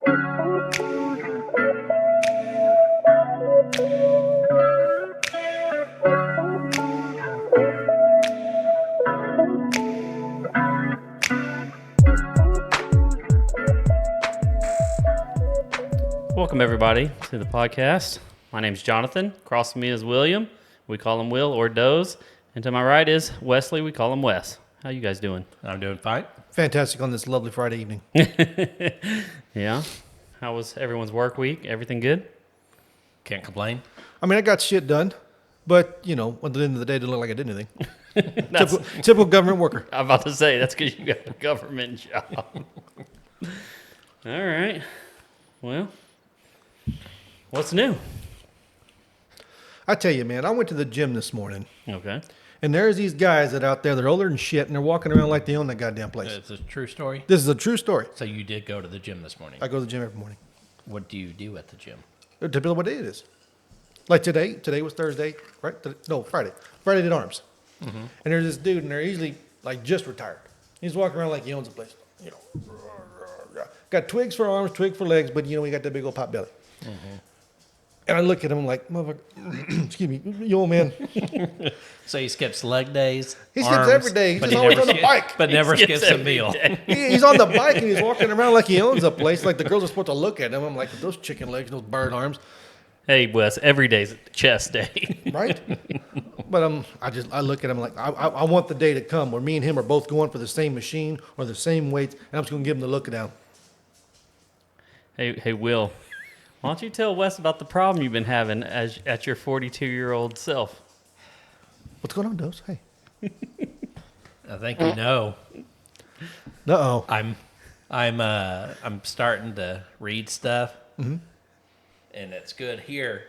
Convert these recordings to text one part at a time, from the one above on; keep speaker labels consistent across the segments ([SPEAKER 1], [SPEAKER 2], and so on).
[SPEAKER 1] Welcome, everybody, to the podcast. My name's Jonathan. Across from me is William. We call him Will or Doze. And to my right is Wesley. We call him Wes. How you guys doing?
[SPEAKER 2] I'm doing fine.
[SPEAKER 3] Fantastic on this lovely Friday evening.
[SPEAKER 1] Yeah. How was everyone's work week? Everything good?
[SPEAKER 2] Can't complain.
[SPEAKER 3] I mean, I got shit done, but, you know, at the end of the day, it didn't look like I did anything. Typical government worker.
[SPEAKER 1] I'm about to say, that's because you got a government job. All right. Well, what's new?
[SPEAKER 3] I tell you, man, I went to the gym this morning,
[SPEAKER 1] Okay.
[SPEAKER 3] and there's these guys that out there, they're older than shit, and they're walking around like they own that goddamn place.
[SPEAKER 2] It's a true story.
[SPEAKER 3] This is a true story.
[SPEAKER 2] So you did go to the gym this morning.
[SPEAKER 3] I go to the gym every morning.
[SPEAKER 2] What do you do at the gym?
[SPEAKER 3] It depends on what day it is. Like today. Today was Thursday, right? No, Friday. Friday did arms. Mm-hmm. And there's this dude, and they're usually like just retired. He's walking around like he owns the place. You know, got twigs for arms, twig for legs, but you know, he got that big old pot belly. Mm-hmm. And I look at him like, motherfucker, excuse me, you old man.
[SPEAKER 2] So he skips leg days.
[SPEAKER 3] He skips every day. He's just always on the bike.
[SPEAKER 2] But never skips a meal.
[SPEAKER 3] He's on the bike and he's walking around like he owns a place. Like the girls are supposed to look at him. I'm like, those chicken legs, those bird arms.
[SPEAKER 1] Hey, Wes, every day's chest day.
[SPEAKER 3] Right? But I look at him like, I want the day to come where me and him are both going for the same machine or the same weights, and I'm just going to give him the look down.
[SPEAKER 1] Hey, Will, why don't you tell Wes about the problem you've been having at your 42-year-old self?
[SPEAKER 3] What's going on, Dose? Hey.
[SPEAKER 2] I think you know.
[SPEAKER 3] Uh-oh.
[SPEAKER 2] I'm starting to read stuff, and it's good here.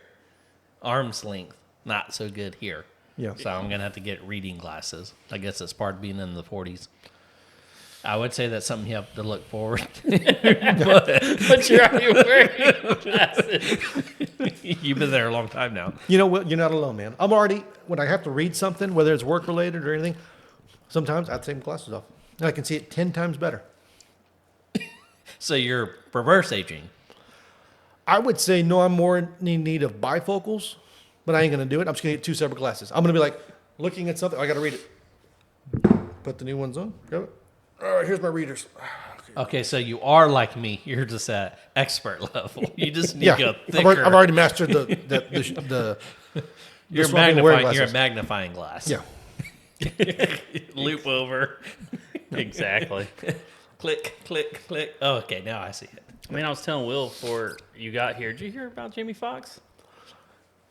[SPEAKER 2] Arm's length, not so good here.
[SPEAKER 3] Yeah.
[SPEAKER 2] So I'm gonna have to get reading glasses. I guess it's part of being in the 40s. I would say that's something you have to look forward to.
[SPEAKER 1] But you're already wearing glasses.
[SPEAKER 2] You've been there a long time now.
[SPEAKER 3] You know what? You're not alone, man. When I have to read something, whether it's work-related or anything, sometimes I take my glasses off. And I can see it 10 times better.
[SPEAKER 2] So you're reverse aging.
[SPEAKER 3] I would say, no, I'm more in need of bifocals, but I ain't going to do it. I'm just going to get two separate glasses. I'm going to be like, looking at something, I got to read it. Put the new ones on. Grab it. All right, here's my readers.
[SPEAKER 2] Okay, so you are like me. You're just at expert level. You just need
[SPEAKER 3] Yeah,
[SPEAKER 2] a thicker.
[SPEAKER 3] I've already mastered the
[SPEAKER 2] You're a magnifying glass.
[SPEAKER 3] Yeah.
[SPEAKER 1] Loop over. Exactly.
[SPEAKER 2] Click, click, click. Oh, okay, now I see it.
[SPEAKER 1] I mean, I was telling Will before you got here. Did you hear about Jamie Foxx?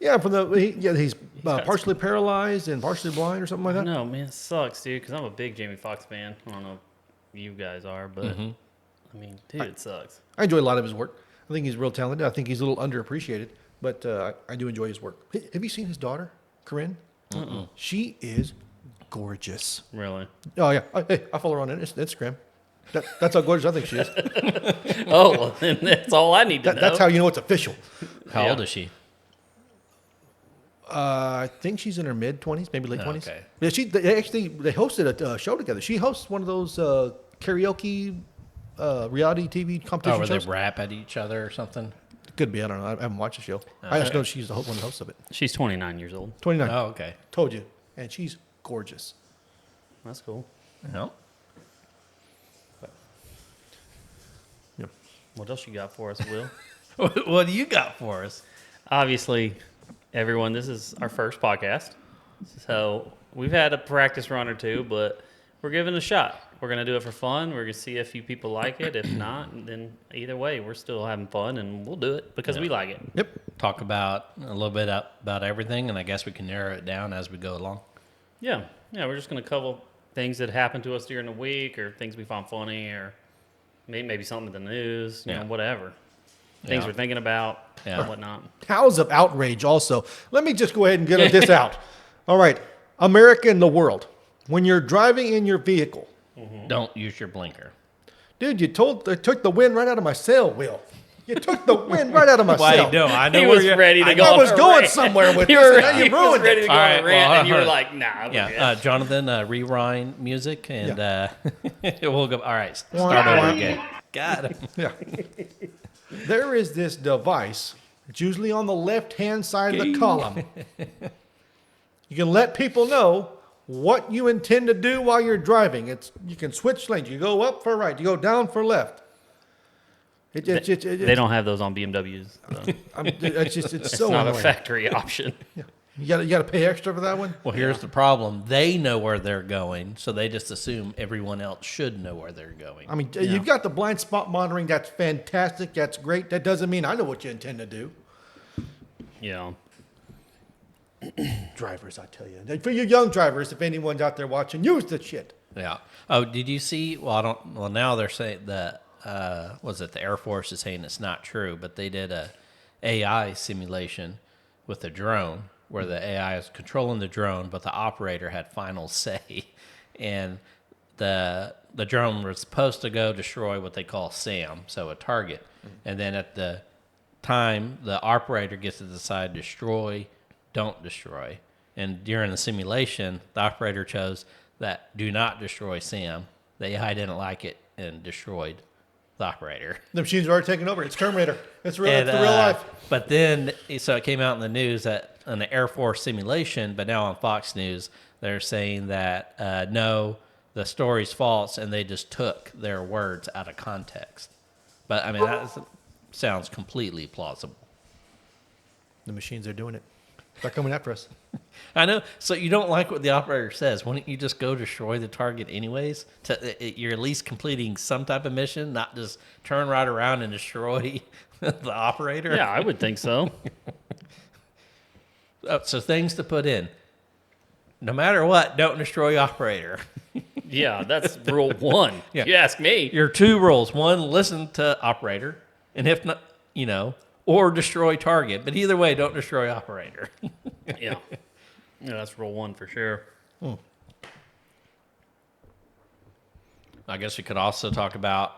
[SPEAKER 3] Yeah, he's partially paralyzed and partially blind or something like that.
[SPEAKER 1] No, man, it sucks, dude, because I'm a big Jamie Foxx fan. I don't know if you guys are, but, I mean, dude, it sucks.
[SPEAKER 3] I enjoy a lot of his work. I think he's real talented. I think he's a little underappreciated, but I do enjoy his work. Hey, have you seen his daughter, Corinne? She is gorgeous.
[SPEAKER 1] Really?
[SPEAKER 3] Oh, yeah. I follow her on Instagram. That's how gorgeous I think she is.
[SPEAKER 1] Oh, well, then that's all I need to know.
[SPEAKER 3] That's how you know it's official.
[SPEAKER 2] How old is she?
[SPEAKER 3] I think she's in her mid-20s, maybe late 20s.
[SPEAKER 2] Okay.
[SPEAKER 3] Yeah, they hosted a show together. She hosts one of those karaoke reality TV competition
[SPEAKER 2] Where
[SPEAKER 3] shows.
[SPEAKER 2] they rap at each other or something?
[SPEAKER 3] Could be. I don't know. I haven't watched the show. I just know she's one of the hosts of it.
[SPEAKER 1] She's 29 years old.
[SPEAKER 3] 29.
[SPEAKER 2] Oh, okay.
[SPEAKER 3] Told you. And she's gorgeous.
[SPEAKER 1] That's cool.
[SPEAKER 2] No.
[SPEAKER 3] Yeah.
[SPEAKER 1] What else you got for us, Will?
[SPEAKER 2] What do you got for us?
[SPEAKER 1] Obviously, everyone, this is our first podcast. So we've had a practice run or two, but we're giving it a shot. We're going to do it for fun. We're going to see if you people like it. If not, then either way, we're still having fun, and we'll do it because we like it.
[SPEAKER 3] Yep.
[SPEAKER 2] Talk about a little bit about everything, and I guess we can narrow it down as we go along.
[SPEAKER 1] Yeah. We're just going to cover things that happened to us during the week or things we found funny or maybe something in the news, you know, whatever. Things we're thinking about and whatnot.
[SPEAKER 3] Tales of outrage also. Let me just go ahead and get this out. All right. America and the world. When you're driving in your vehicle.
[SPEAKER 2] Don't use your blinker.
[SPEAKER 3] Dude, they took the wind right out of my sail, Will. You took the wind right out of my sail.
[SPEAKER 2] No, I know
[SPEAKER 1] He
[SPEAKER 2] where
[SPEAKER 1] was
[SPEAKER 2] you're
[SPEAKER 1] ready to go.
[SPEAKER 3] I
[SPEAKER 1] on
[SPEAKER 3] was
[SPEAKER 1] a
[SPEAKER 3] going
[SPEAKER 1] rant.
[SPEAKER 3] somewhere with
[SPEAKER 1] You
[SPEAKER 3] this,
[SPEAKER 1] were
[SPEAKER 3] and now you
[SPEAKER 1] he was
[SPEAKER 3] ruined
[SPEAKER 1] ready
[SPEAKER 3] it.
[SPEAKER 1] to go
[SPEAKER 2] All
[SPEAKER 1] on
[SPEAKER 2] right,
[SPEAKER 1] a rant,
[SPEAKER 2] well,
[SPEAKER 1] and you were like, nah.
[SPEAKER 2] Jonathan, rewind music, and we'll go. All right, start over again. Got him.
[SPEAKER 3] Yeah. There is this device. It's usually on the left-hand side of the column. You can let people know what you intend to do while you're driving. You can switch lanes. You go up for right. You go down for left.
[SPEAKER 1] They don't have those on BMWs. So.
[SPEAKER 3] It's
[SPEAKER 1] It's
[SPEAKER 3] so
[SPEAKER 1] not
[SPEAKER 3] annoying.
[SPEAKER 1] a factory option.
[SPEAKER 3] You got to pay extra for that one.
[SPEAKER 2] Well, here's the problem. They know where they're going, so they just assume everyone else should know where they're going.
[SPEAKER 3] I mean, you've got the blind spot monitoring. That's fantastic. That's great. That doesn't mean I know what you intend to do.
[SPEAKER 1] Yeah.
[SPEAKER 3] Drivers, I tell you. For you young drivers, if anyone's out there watching, use the shit.
[SPEAKER 2] Yeah. Oh, did you see? Well, now they're saying that was it the Air Force is saying it's not true, but they did a AI simulation with a drone where the AI is controlling the drone, but the operator had final say, and the drone was supposed to go destroy what they call SAM, so a target, and then at the time the operator gets to decide destroy, don't destroy, and during the simulation the operator chose that do not destroy SAM. The AI didn't like it and destroyed the operator.
[SPEAKER 3] The machines are already taking over. It's Terminator. It's real.
[SPEAKER 2] And,
[SPEAKER 3] it's the real life.
[SPEAKER 2] But then, so it came out in the news that an Air Force simulation, but now on Fox News, they're saying that no, the story's false, and they just took their words out of context. But I mean, sounds completely plausible.
[SPEAKER 3] The machines are doing it. They're coming after us.
[SPEAKER 2] I know. So you don't like what the operator says. Why don't you just go destroy the target anyways? You're at least completing some type of mission, not just turn right around and destroy the operator.
[SPEAKER 1] Yeah, I would think so.
[SPEAKER 2] So things to put in. No matter what, don't destroy operator.
[SPEAKER 1] Yeah, that's rule one.
[SPEAKER 2] Yeah.
[SPEAKER 1] You ask me.
[SPEAKER 2] Your two rules. One, listen to operator. And if not, or destroy target. But either way, don't destroy operator.
[SPEAKER 1] Yeah. Yeah, that's rule one for sure.
[SPEAKER 2] I guess we could also talk about,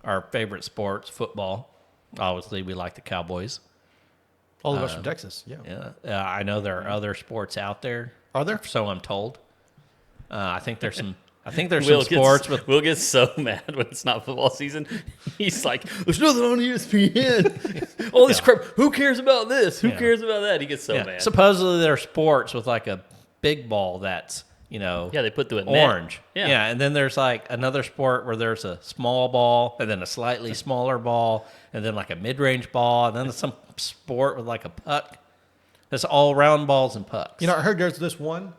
[SPEAKER 2] our favorite sports, football. Obviously, we like the Cowboys.
[SPEAKER 3] All of us from Texas. Yeah.
[SPEAKER 2] Yeah. I know there are other sports out there.
[SPEAKER 3] Are there?
[SPEAKER 2] So I'm told. I think there's some
[SPEAKER 1] Will
[SPEAKER 2] sports with.
[SPEAKER 1] Will gets so mad when it's not football season. He's like, "There's nothing on ESPN. All this crap. Who cares about this? Who cares about that?" He gets so mad.
[SPEAKER 2] Supposedly there are sports with like a big ball that's
[SPEAKER 1] Yeah, they put through a net.
[SPEAKER 2] orange. Yeah, and then there's like another sport where there's a small ball and then a slightly smaller ball and then like a mid-range ball and then there's some sport with like a puck. It's all round balls and pucks.
[SPEAKER 3] I heard there's this one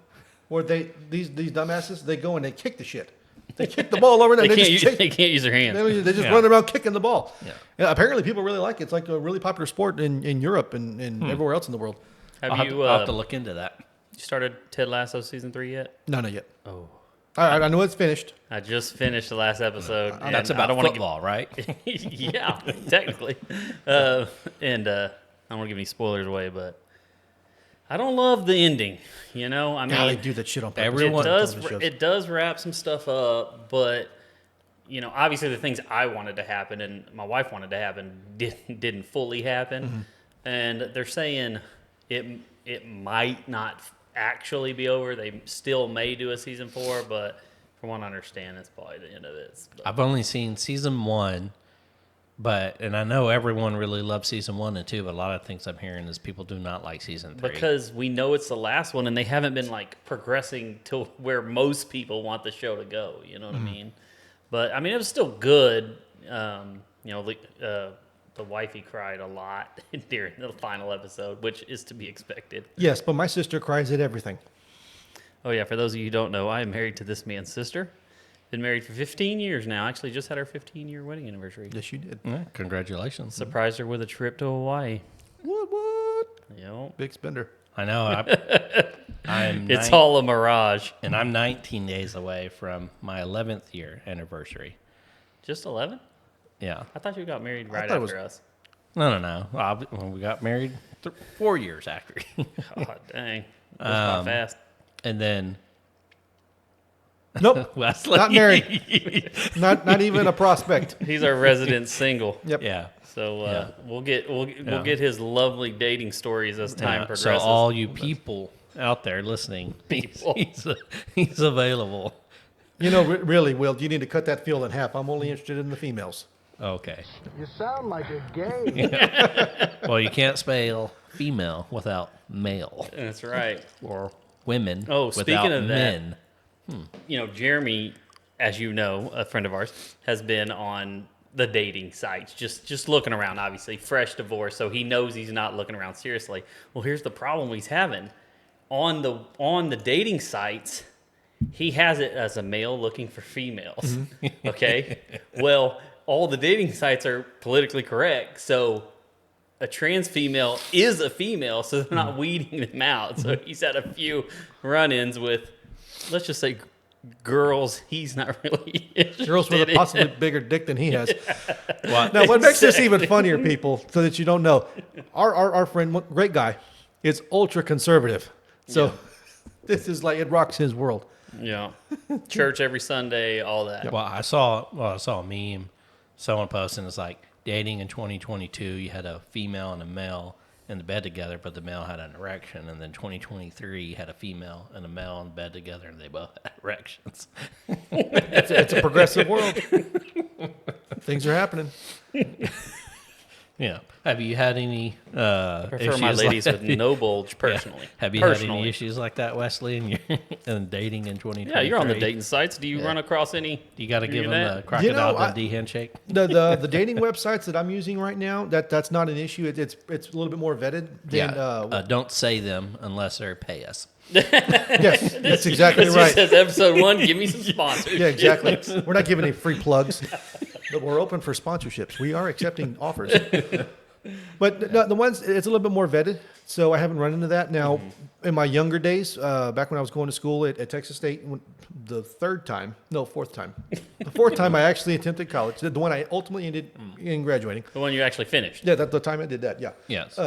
[SPEAKER 3] where these dumbasses, they go and they kick the shit. They kick the ball over there.
[SPEAKER 1] They can't use their hands.
[SPEAKER 3] They just run around kicking the ball. Yeah. Apparently, people really like it. It's like a really popular sport in Europe and everywhere else in the world.
[SPEAKER 1] Have
[SPEAKER 2] I'll
[SPEAKER 1] you
[SPEAKER 2] have to look into that.
[SPEAKER 1] you started Ted Lasso season 3 yet?
[SPEAKER 3] No, not yet.
[SPEAKER 1] Oh,
[SPEAKER 3] I know it's finished.
[SPEAKER 1] I just finished the last episode. and
[SPEAKER 2] That's
[SPEAKER 1] I
[SPEAKER 2] about
[SPEAKER 1] don't wanna
[SPEAKER 2] football, right?
[SPEAKER 1] yeah, technically. I don't want to give any spoilers away, but I don't love the ending. I mean,
[SPEAKER 3] They do that shit on purpose.
[SPEAKER 2] Everyone-
[SPEAKER 1] it does wrap some stuff up, but obviously the things I wanted to happen and my wife wanted to happen didn't fully happen, and they're saying it might not actually be over. They still may do a season 4, but from what I understand, it's probably the end of it.
[SPEAKER 2] I've only seen season 1, and I know everyone really loves season 1 and 2, but a lot of things I'm hearing is people do not like season 3.
[SPEAKER 1] Because we know it's the last one, and they haven't been progressing to where most people want the show to go. You know what I mean? But I mean, it was still good. The wifey cried a lot during the final episode, which is to be expected.
[SPEAKER 3] Yes, but my sister cries at everything.
[SPEAKER 1] Oh yeah, for those of you who don't know, I am married to this man's sister. Been married for 15 years now. Actually, just had our 15-year wedding anniversary.
[SPEAKER 3] Yes, you did.
[SPEAKER 2] Yeah, congratulations.
[SPEAKER 1] Surprised her with a trip to Hawaii.
[SPEAKER 3] What?
[SPEAKER 1] Yep.
[SPEAKER 3] Big spender.
[SPEAKER 2] I know.
[SPEAKER 1] It's all a mirage.
[SPEAKER 2] And I'm 19 days away from my 11th year anniversary.
[SPEAKER 1] Just 11?
[SPEAKER 2] Yeah.
[SPEAKER 1] I thought you got married right
[SPEAKER 3] thought it
[SPEAKER 1] after
[SPEAKER 3] was-
[SPEAKER 1] us.
[SPEAKER 2] No. When we got married, 4 years after.
[SPEAKER 1] God dang. That's by fast.
[SPEAKER 2] And then
[SPEAKER 3] Nope.
[SPEAKER 2] Wesley.
[SPEAKER 3] Not married. not even a prospect.
[SPEAKER 1] He's our resident single.
[SPEAKER 3] Yep.
[SPEAKER 2] Yeah.
[SPEAKER 1] So we'll get his lovely dating stories as time
[SPEAKER 2] Yeah.
[SPEAKER 1] progresses.
[SPEAKER 2] So all you people out there listening, he's available.
[SPEAKER 3] You know, really, Will, you need to cut that field in half. I'm only interested in the females.
[SPEAKER 2] Okay.
[SPEAKER 4] You sound like a gay.
[SPEAKER 2] Well, you can't spell female without male,
[SPEAKER 1] That's right.
[SPEAKER 2] or women
[SPEAKER 1] Oh,
[SPEAKER 2] without
[SPEAKER 1] speaking of that,
[SPEAKER 2] men.
[SPEAKER 1] You know, Jeremy, as you know, a friend of ours, has been on the dating sites, just looking around. Obviously, fresh divorce, so he knows he's not looking around seriously. Well, here's the problem he's having on the dating sites. He has it as a male looking for females. Okay, well, all the dating sites are politically correct, so a trans female is a female, so they're not weeding them out. So he's had a few run-ins with, let's just say, girls he's not really interested
[SPEAKER 3] Girls with a
[SPEAKER 1] in.
[SPEAKER 3] possibly bigger dick than he has.
[SPEAKER 2] Well,
[SPEAKER 3] Now, what makes this even funnier, people, so that you don't know, our friend, great guy, is ultra conservative. So this is like, it rocks his world.
[SPEAKER 1] Yeah, church every Sunday, all that.
[SPEAKER 2] Well, I saw a meme. Someone posted, it's like, dating in 2022, you had a female and a male in the bed together, but the male had an erection. And then 2023, you had a female and a male in bed together, and they both had erections.
[SPEAKER 3] It's a progressive world. Things are happening.
[SPEAKER 2] Yeah. Have you had any
[SPEAKER 1] Prefer
[SPEAKER 2] issues
[SPEAKER 1] my ladies
[SPEAKER 2] like
[SPEAKER 1] with
[SPEAKER 2] that?
[SPEAKER 1] no bulge personally.
[SPEAKER 2] Yeah. Have you
[SPEAKER 1] personally.
[SPEAKER 2] had any issues like that, Wesley, in your in dating in 2023?
[SPEAKER 1] Yeah, you're on the dating sites. Do you run across any?
[SPEAKER 2] You got to give them
[SPEAKER 1] that?
[SPEAKER 2] the crocodile
[SPEAKER 3] I-
[SPEAKER 2] Dundee handshake.
[SPEAKER 3] The dating websites that I'm using right now, that's not an issue. It's a little bit more vetted than
[SPEAKER 2] Don't say them unless they pay us.
[SPEAKER 3] yes, that's exactly
[SPEAKER 1] It
[SPEAKER 3] right.
[SPEAKER 1] says episode 1. Give me some sponsors.
[SPEAKER 3] Yeah, exactly. We're not giving any free plugs, but we're open for sponsorships. We are accepting offers. But the ones, it's a little bit more vetted, so I haven't run into that. Now, in my younger days, back when I was going to school at Texas State, the fourth time, I actually attempted college, the one I ultimately ended in graduating.
[SPEAKER 1] The one you actually finished.
[SPEAKER 3] Yeah, the time I did that, yeah.
[SPEAKER 2] Yes.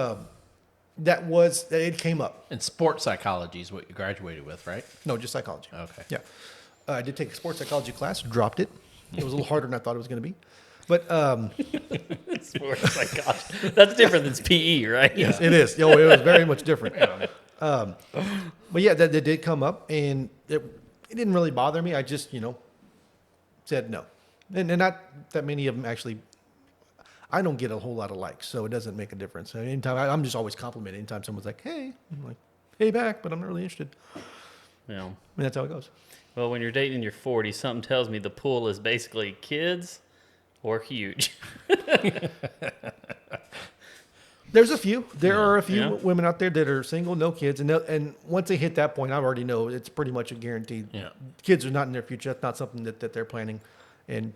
[SPEAKER 3] It came up.
[SPEAKER 2] And sports psychology is what you graduated with, right?
[SPEAKER 3] No, just psychology.
[SPEAKER 2] Okay.
[SPEAKER 3] Yeah. I did take a sports psychology class, dropped it. It was a little harder than I thought it was going to be. But
[SPEAKER 1] Sports psychology. That's different than PE, right?
[SPEAKER 3] yes, it is. It was very much different. But yeah, that did come up, and it didn't really bother me. I just, said no. And not that many of them actually, I don't get a whole lot of likes, so it doesn't make a difference. Anytime, I'm just always complimented. Anytime someone's like, hey, I'm like, hey back, but I'm not really interested.
[SPEAKER 1] Yeah.
[SPEAKER 3] That's how it goes.
[SPEAKER 1] Well, when you're dating in your 40s, something tells me the pool is basically kids or huge.
[SPEAKER 3] There's a few. There are a few
[SPEAKER 1] Yeah.
[SPEAKER 3] women out there that are single, no kids, and once they hit that point, I already know it's pretty much a guarantee.
[SPEAKER 2] Yeah.
[SPEAKER 3] Kids are not in their future. That's not something that they're planning, and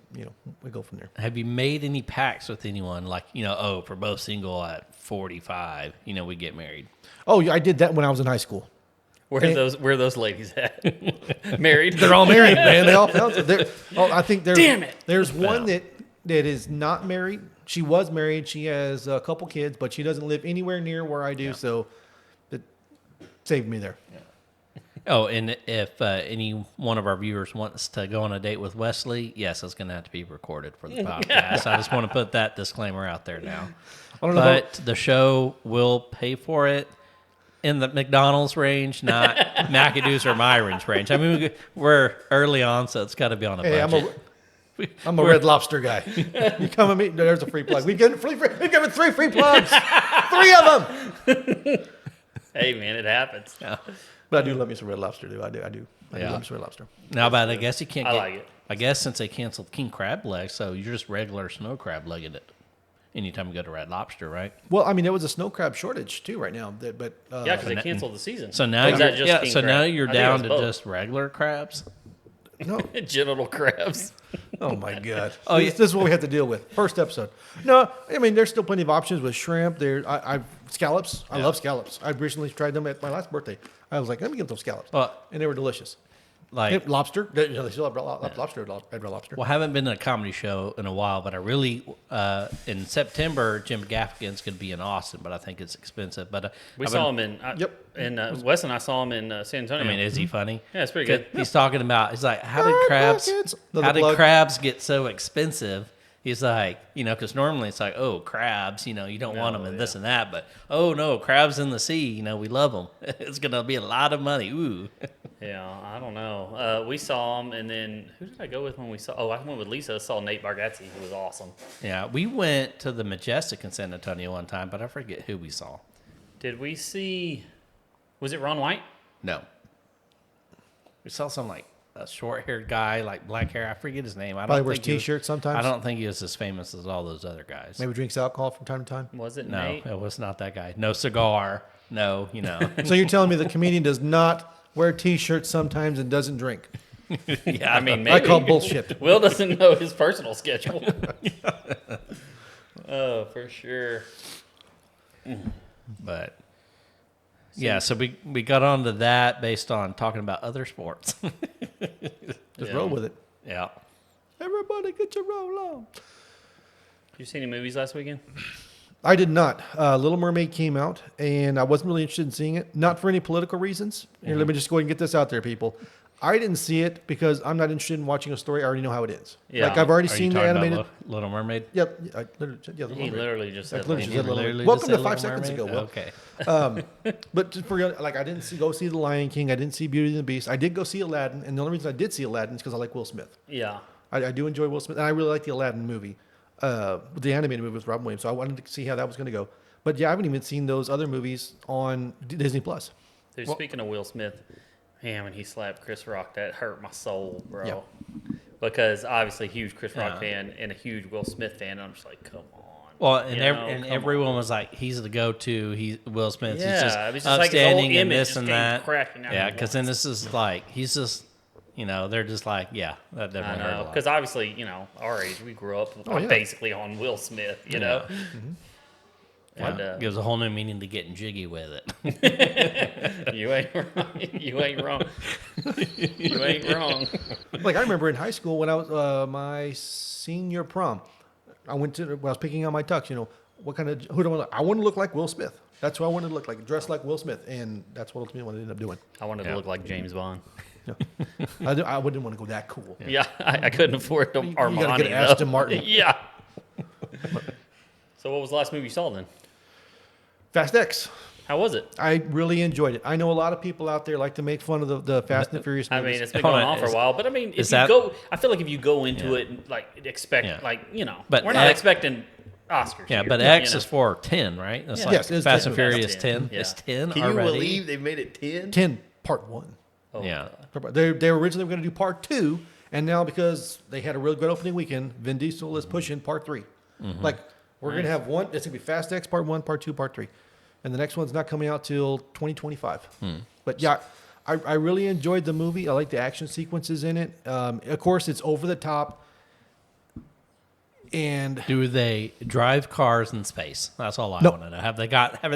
[SPEAKER 3] we go from there.
[SPEAKER 2] Have you made any pacts with anyone like, for both single at 45, we get married?
[SPEAKER 3] Oh, yeah, I did that when I was in high school.
[SPEAKER 1] Where are those ladies at? Married?
[SPEAKER 3] They're all married, man. They all found I think there's.
[SPEAKER 1] Damn it.
[SPEAKER 3] There's one that is not married. She was married. She has a couple kids, but she doesn't live anywhere near where I do. So it saved me there.
[SPEAKER 2] Oh, and if any one of our viewers wants to go on a date with Wesley, yes, it's going to have to be recorded for the podcast. I just want to put that disclaimer out there now.
[SPEAKER 3] I don't know.
[SPEAKER 2] But the show will pay for it in the McDonald's range, not McAdoo's or Myron's range. I mean, we're early on, so it's got to be on a
[SPEAKER 3] Hey,
[SPEAKER 2] budget.
[SPEAKER 3] I'm a Red Lobster guy. You come with me. There's a free plug. We've given 3 free plugs. 3 of them.
[SPEAKER 1] Hey, man, it happens.
[SPEAKER 2] Yeah.
[SPEAKER 3] But I do love me some Red Lobster, dude. I do. I do
[SPEAKER 2] Yeah.
[SPEAKER 3] love me some Red Lobster.
[SPEAKER 2] Now, but I guess you can't
[SPEAKER 1] I
[SPEAKER 2] get.
[SPEAKER 1] like it.
[SPEAKER 2] I guess since they canceled king crab legs, so you're just regular snow crab legging it anytime you go to Red Lobster, right?
[SPEAKER 3] Well, I mean, there was a snow crab shortage too right now. But
[SPEAKER 1] Yeah, because they canceled the season.
[SPEAKER 2] So now,
[SPEAKER 1] Or is that
[SPEAKER 2] you're,
[SPEAKER 1] just king crab?
[SPEAKER 2] now you're
[SPEAKER 1] I think it
[SPEAKER 2] down
[SPEAKER 1] was
[SPEAKER 2] to
[SPEAKER 1] both.
[SPEAKER 2] just regular crabs.
[SPEAKER 3] no.
[SPEAKER 1] Genital crabs.
[SPEAKER 3] Oh my God.
[SPEAKER 2] Oh, yeah.
[SPEAKER 3] This is what we have to deal with. First episode. No, I mean there's still plenty of options with shrimp. I've scallops. I love scallops. I recently tried them at my last birthday. I was like, let me get those scallops,
[SPEAKER 2] Well,
[SPEAKER 3] and they were delicious.
[SPEAKER 2] like,
[SPEAKER 3] And lobster. They still have lobster. Red lobster.
[SPEAKER 2] well, I haven't been to a comedy show in a while, but I really in September Jim Gaffigan's going to be in Austin, but I think it's expensive. But
[SPEAKER 1] We
[SPEAKER 2] I've
[SPEAKER 1] saw
[SPEAKER 2] been-
[SPEAKER 1] him in.
[SPEAKER 3] Yep.
[SPEAKER 1] And Wes and I saw him in San Antonio.
[SPEAKER 2] I mean, is he funny?
[SPEAKER 1] Yeah, it's pretty good.
[SPEAKER 2] He's talking about. He's like, how did crabs?
[SPEAKER 3] buckets.
[SPEAKER 2] How did
[SPEAKER 3] Plug.
[SPEAKER 2] crabs get so expensive? He's like, because normally it's like, oh, crabs, you don't want them and this
[SPEAKER 1] yeah.
[SPEAKER 2] and that. But, oh, no, crabs in the sea, we love them. It's going to be a lot of money. Ooh.
[SPEAKER 1] Yeah, I don't know. We saw him, and then who did I go with when we saw? Oh, I went with Lisa. Saw Nate Bargatze, who was awesome.
[SPEAKER 2] Yeah, we went to the Majestic in San Antonio one time, but I forget who we saw.
[SPEAKER 1] Did we see? Was it Ron White?
[SPEAKER 2] No. We saw some, like, a short-haired guy, like black hair. I forget his name.
[SPEAKER 3] Probably wears T-shirts sometimes.
[SPEAKER 2] I don't think he was as famous as all those other guys.
[SPEAKER 3] Maybe drinks alcohol from time to time.
[SPEAKER 1] Was it
[SPEAKER 2] No,
[SPEAKER 1] Nate?
[SPEAKER 2] it was not that guy. No cigar. No,
[SPEAKER 3] So you're telling me the comedian does not wear T-shirts sometimes and doesn't drink?
[SPEAKER 2] Yeah,
[SPEAKER 1] I mean, maybe.
[SPEAKER 3] I call bullshit.
[SPEAKER 1] Will doesn't know his personal schedule. Oh, for sure.
[SPEAKER 2] but yeah, so we got onto that based on talking about other sports.
[SPEAKER 3] Just roll with it.
[SPEAKER 2] Yeah.
[SPEAKER 3] Everybody get your roll on.
[SPEAKER 1] Did you see any movies last weekend?
[SPEAKER 3] I did not. Little Mermaid came out, and I wasn't really interested in seeing it. Not for any political reasons. Here, let me just go ahead and get this out there, people. I didn't see it because I'm not interested in watching a story. I already know how it ends.
[SPEAKER 1] Yeah.
[SPEAKER 3] Like I've already
[SPEAKER 2] Are you
[SPEAKER 3] seen the
[SPEAKER 2] talking about
[SPEAKER 3] animated.
[SPEAKER 2] Little Mermaid?
[SPEAKER 3] Yep. I literally said, yeah, Little
[SPEAKER 1] He
[SPEAKER 3] Mermaid.
[SPEAKER 1] literally just
[SPEAKER 3] I
[SPEAKER 1] said.
[SPEAKER 3] literally
[SPEAKER 1] Little
[SPEAKER 3] said Little
[SPEAKER 1] Mermaid.
[SPEAKER 3] Mermaid.
[SPEAKER 2] Literally
[SPEAKER 3] Welcome
[SPEAKER 2] just
[SPEAKER 3] to
[SPEAKER 2] said
[SPEAKER 3] 5
[SPEAKER 2] Little
[SPEAKER 3] seconds
[SPEAKER 2] Mermaid?
[SPEAKER 3] ago, Will.
[SPEAKER 2] Okay.
[SPEAKER 3] But just for like, I didn't go see The Lion King. I didn't see Beauty and the Beast. I did go see Aladdin, and the only reason I did see Aladdin is because I like Will Smith.
[SPEAKER 1] Yeah.
[SPEAKER 3] I do enjoy Will Smith, and I really like the Aladdin movie, the animated movie with Robin Williams. So I wanted to see how that was going to go. But yeah, I haven't even seen those other movies on Disney Plus.
[SPEAKER 1] Dude, speaking of Will Smith, man, when he slapped Chris Rock, that hurt my soul, bro.
[SPEAKER 3] Yeah.
[SPEAKER 1] Because obviously, huge Chris Rock
[SPEAKER 2] Yeah.
[SPEAKER 1] fan and a huge Will Smith fan. And I'm just like, come on.
[SPEAKER 2] Well, and,
[SPEAKER 1] You know,
[SPEAKER 2] and
[SPEAKER 1] come
[SPEAKER 2] everyone
[SPEAKER 1] on.
[SPEAKER 2] was like, he's the go-to. He's Will Smith.
[SPEAKER 1] Yeah,
[SPEAKER 2] he's just
[SPEAKER 1] it was just like his whole
[SPEAKER 2] upstanding and
[SPEAKER 1] image
[SPEAKER 2] this
[SPEAKER 1] just
[SPEAKER 2] and
[SPEAKER 1] came
[SPEAKER 2] that.
[SPEAKER 1] crashing out
[SPEAKER 2] Yeah,
[SPEAKER 1] at
[SPEAKER 2] because then
[SPEAKER 1] once.
[SPEAKER 2] this is like he's just, they're just like, yeah, that
[SPEAKER 1] I
[SPEAKER 2] definitely hurt a
[SPEAKER 1] know.
[SPEAKER 2] lot.
[SPEAKER 1] Because obviously, our age, we grew up
[SPEAKER 3] Oh, yeah.
[SPEAKER 1] basically on Will Smith, you know?
[SPEAKER 2] Yeah,
[SPEAKER 1] And,
[SPEAKER 2] gives a whole new meaning to getting jiggy with it.
[SPEAKER 1] you ain't wrong. You ain't wrong. You ain't wrong.
[SPEAKER 3] Like I remember in high school when I was my senior prom, when I was picking out my tux. What kind of who do I look? I wanted to look like Will Smith. That's who I wanted to look like, dressed like Will Smith, and that's what ultimately what I ended up doing.
[SPEAKER 1] I wanted to look like James Bond.
[SPEAKER 3] I wouldn't want to go that cool.
[SPEAKER 1] Yeah, I couldn't afford the
[SPEAKER 3] You
[SPEAKER 1] Armani.
[SPEAKER 3] gotta get
[SPEAKER 1] though.
[SPEAKER 3] Aston Martin.
[SPEAKER 1] Yeah. So what was the last movie you saw then?
[SPEAKER 3] Fast X.
[SPEAKER 1] How was it?
[SPEAKER 3] I really enjoyed it. I know a lot of people out there like to make fun of the Fast and Furious
[SPEAKER 1] I
[SPEAKER 3] movies.
[SPEAKER 1] mean, it's been
[SPEAKER 2] Hold
[SPEAKER 1] going
[SPEAKER 2] on,
[SPEAKER 1] on for a
[SPEAKER 2] is-
[SPEAKER 1] while, but I mean, if
[SPEAKER 2] is
[SPEAKER 1] you
[SPEAKER 2] that-
[SPEAKER 1] go, I feel like if you go into it and like expect,
[SPEAKER 2] Yeah.
[SPEAKER 1] but
[SPEAKER 2] But
[SPEAKER 1] we're not
[SPEAKER 2] X-
[SPEAKER 1] expecting Oscars.
[SPEAKER 2] Yeah,
[SPEAKER 1] here,
[SPEAKER 2] but
[SPEAKER 1] you
[SPEAKER 2] X
[SPEAKER 1] know?
[SPEAKER 2] is for 10, right? That's
[SPEAKER 1] Yeah.
[SPEAKER 2] like
[SPEAKER 3] Yes, it is
[SPEAKER 2] Fast
[SPEAKER 3] 10.
[SPEAKER 2] and Furious
[SPEAKER 1] That's
[SPEAKER 2] 10.
[SPEAKER 1] 10.
[SPEAKER 2] It's
[SPEAKER 1] Yeah.
[SPEAKER 2] 10
[SPEAKER 5] Can
[SPEAKER 2] already.
[SPEAKER 5] you believe they made it 10?
[SPEAKER 3] 10 Part 1.
[SPEAKER 1] Oh,
[SPEAKER 2] Yeah.
[SPEAKER 3] They were originally going to do Part 2, and now because they had a really good opening weekend, Vin Diesel is pushing Part 3. Like we're going to have one. It's going to be Fast X Part 1, Part 2, Part 3, and the next one's not coming out till 2025. But yeah, I really enjoyed the movie. I like the action sequences in it. Of course, it's over the top. And
[SPEAKER 2] Do they drive cars in space? That's all I
[SPEAKER 3] No.
[SPEAKER 2] want to know. Have